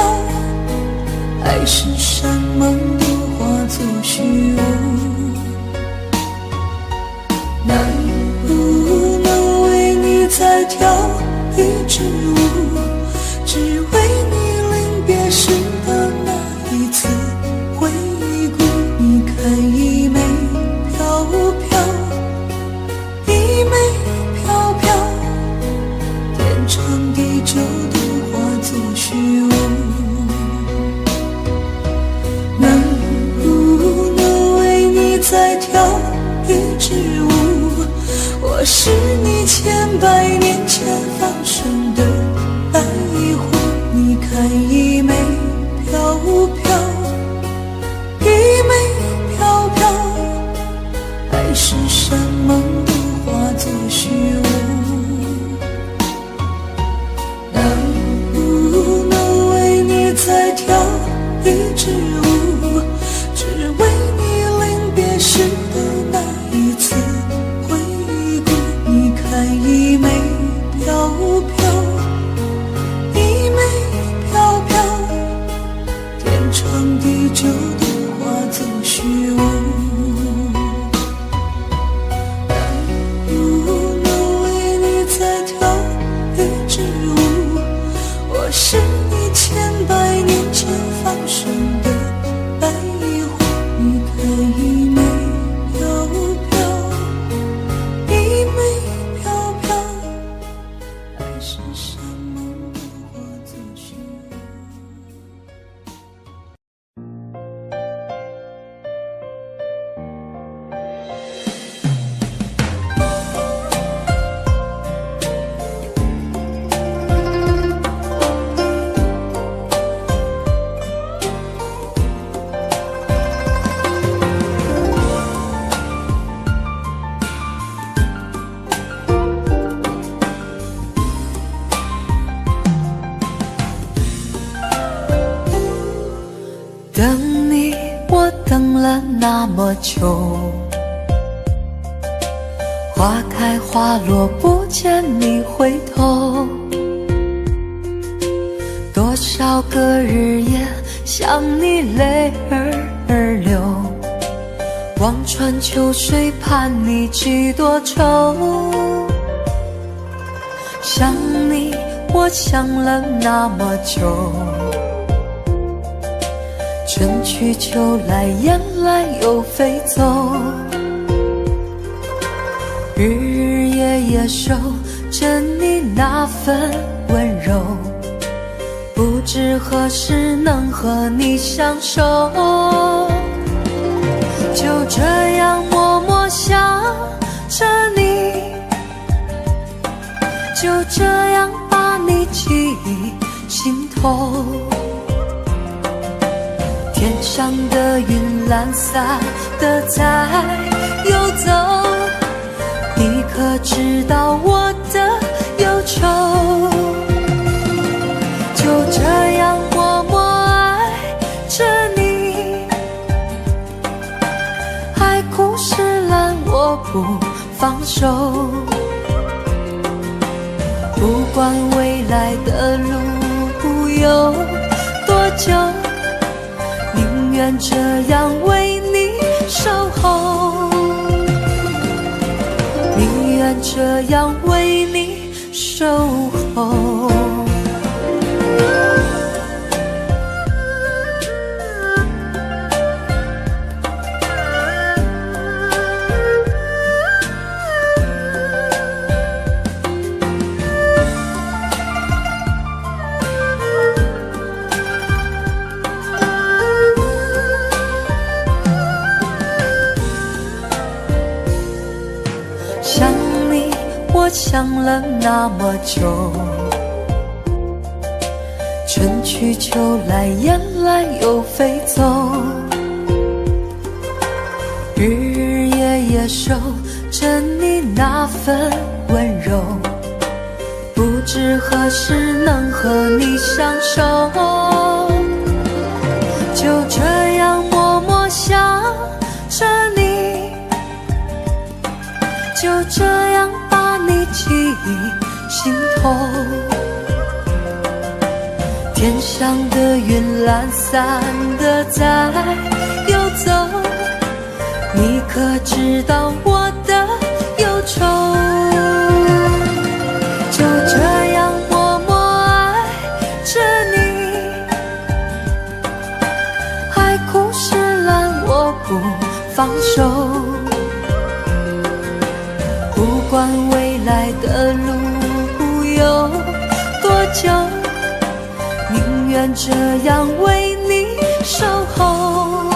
海誓山盟都化作虚无。能不能为你再跳一支舞？只为你临别时的那一次回顾。你看一枚飘飘，一枚飘飘，天长地久都化作虚无。能不能为你再跳一支舞？我是你千百年前放生的白狐，你看一枚飘飘，一枚飘飘，海誓山盟都化作虚无。能不能为你再跳一支舞？只为你临别时的那一次回顾。你看一枚飘飘，一枚飘飘，天长地久都化作虚无。能不能为你再跳一支舞？我是你千百年前放生的白狐，你看一枚飘飘，一枚飘飘，海誓山盟都化作虚无。等你，我等了那么久，花开花落不见你回头，多少个日夜想你泪儿流，望穿秋水盼你几多愁。想你，我想了那么久，春去秋来，雁来又飞走，日日夜夜守着你那份温柔，不知何时能和你相守。就这样默默想着你，就这样把你记忆心头。天上的云懒散的在游走，你可知道我的忧愁？就这样默默爱着你，海枯石烂我不放手，不管未来的路有多久，宁愿这样为你守候，宁愿这样为你守候。想了那么久，春去秋来，雁来又飞走，日日夜夜守着你那份温柔，不知何时能和你相守，就这样默默想着你，就这样把你记忆心头。天上的云懒散的在游走，你可知道我的忧愁？就这样默默爱着你，海枯石烂我不放手，不管未来的路有多久，宁愿这样为你守候，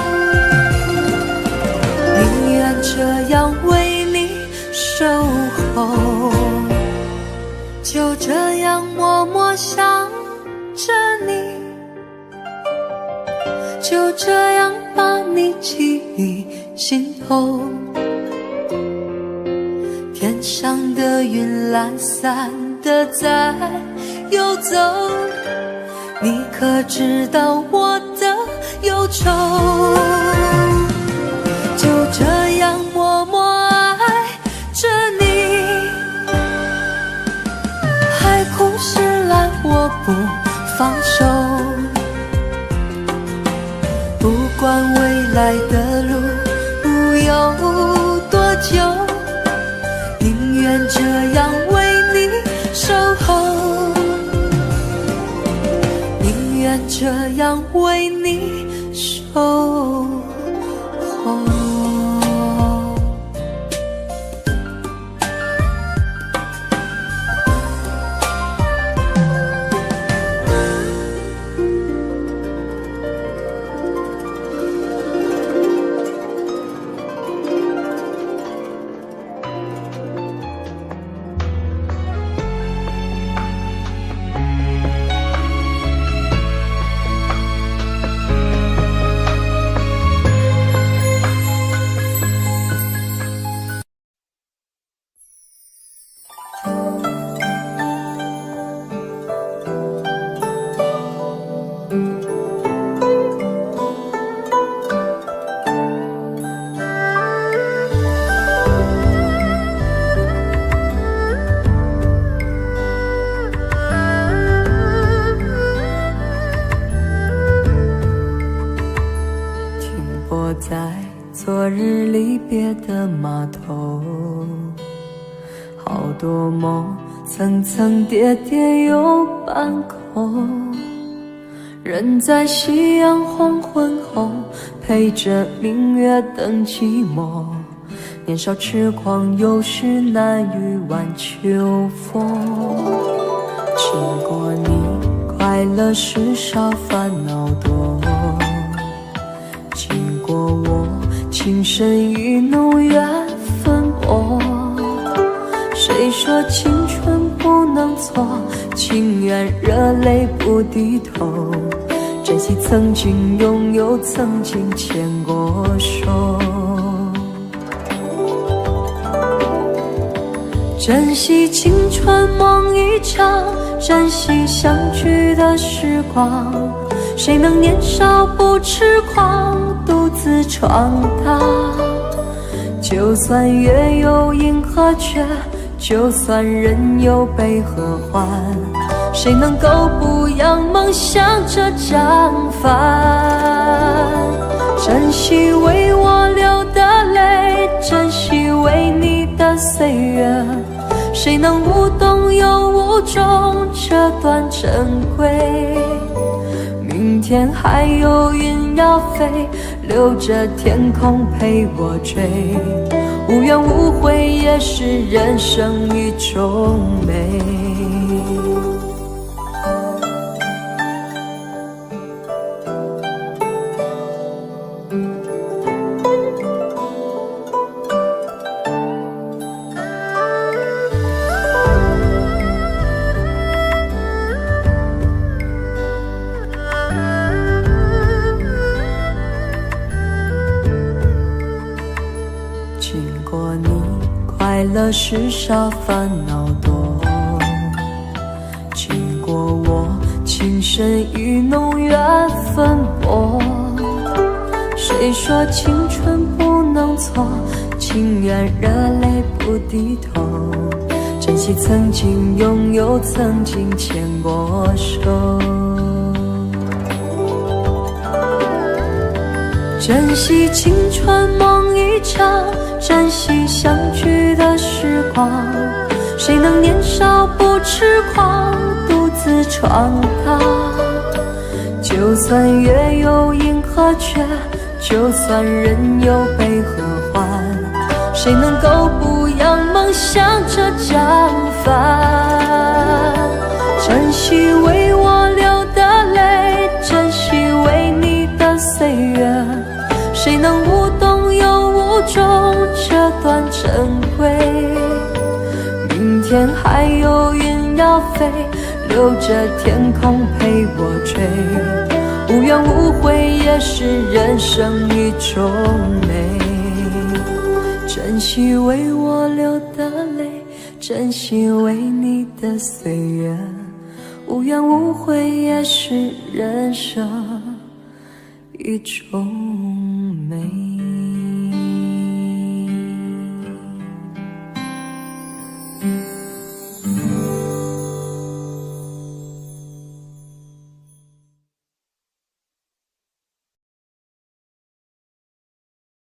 宁愿这样为你守候，就这样默默想着你，就这样把你记忆心头。天上的云懒散的在游走，你可知道我的忧愁？就这样默默爱着你，海枯石烂我不放手，不管未来的路有多久，宁愿这样为你守候，宁愿这样为你守候。在昨日离别的码头，好多梦层层叠叠又半空，人在夕阳黄昏后，陪着明月等寂寞，年少痴狂有时难御晚秋风，经过你快乐时少烦恼多，经过我情深意浓缘分薄，谁说青春不能错，情愿热泪不低头，珍惜曾经拥有，曾经牵过手，珍惜青春梦一场，珍惜相聚的时光，谁能年少不痴狂，独自闯荡？就算月有阴和缺，就算人有悲和欢，谁能够不扬梦想这张帆？珍惜为我流的泪，珍惜为你的岁月，谁能无动又无衷这段珍贵？明天还有云要飞，留着天空陪我追，无怨无悔也是人生一种美。过你，快乐时少，烦恼多。经过我，情深意浓，缘分薄。谁说青春不能错？情愿热泪不低头。珍惜曾经拥有，曾经牵过手。珍惜青春梦一场，珍惜相聚的时光。谁能年少不痴狂，独自闯荡？就算月有阴和缺，就算人有悲和欢，谁能够不扬梦想着将帆？珍惜为我流的泪，珍惜为你的岁月，谁能无动又无衷这段珍贵？明天还有云要飞，留着天空陪我追。无怨无悔也是人生一种美。珍惜为我流的泪，珍惜为你的岁月。无怨无悔也是人生一种美。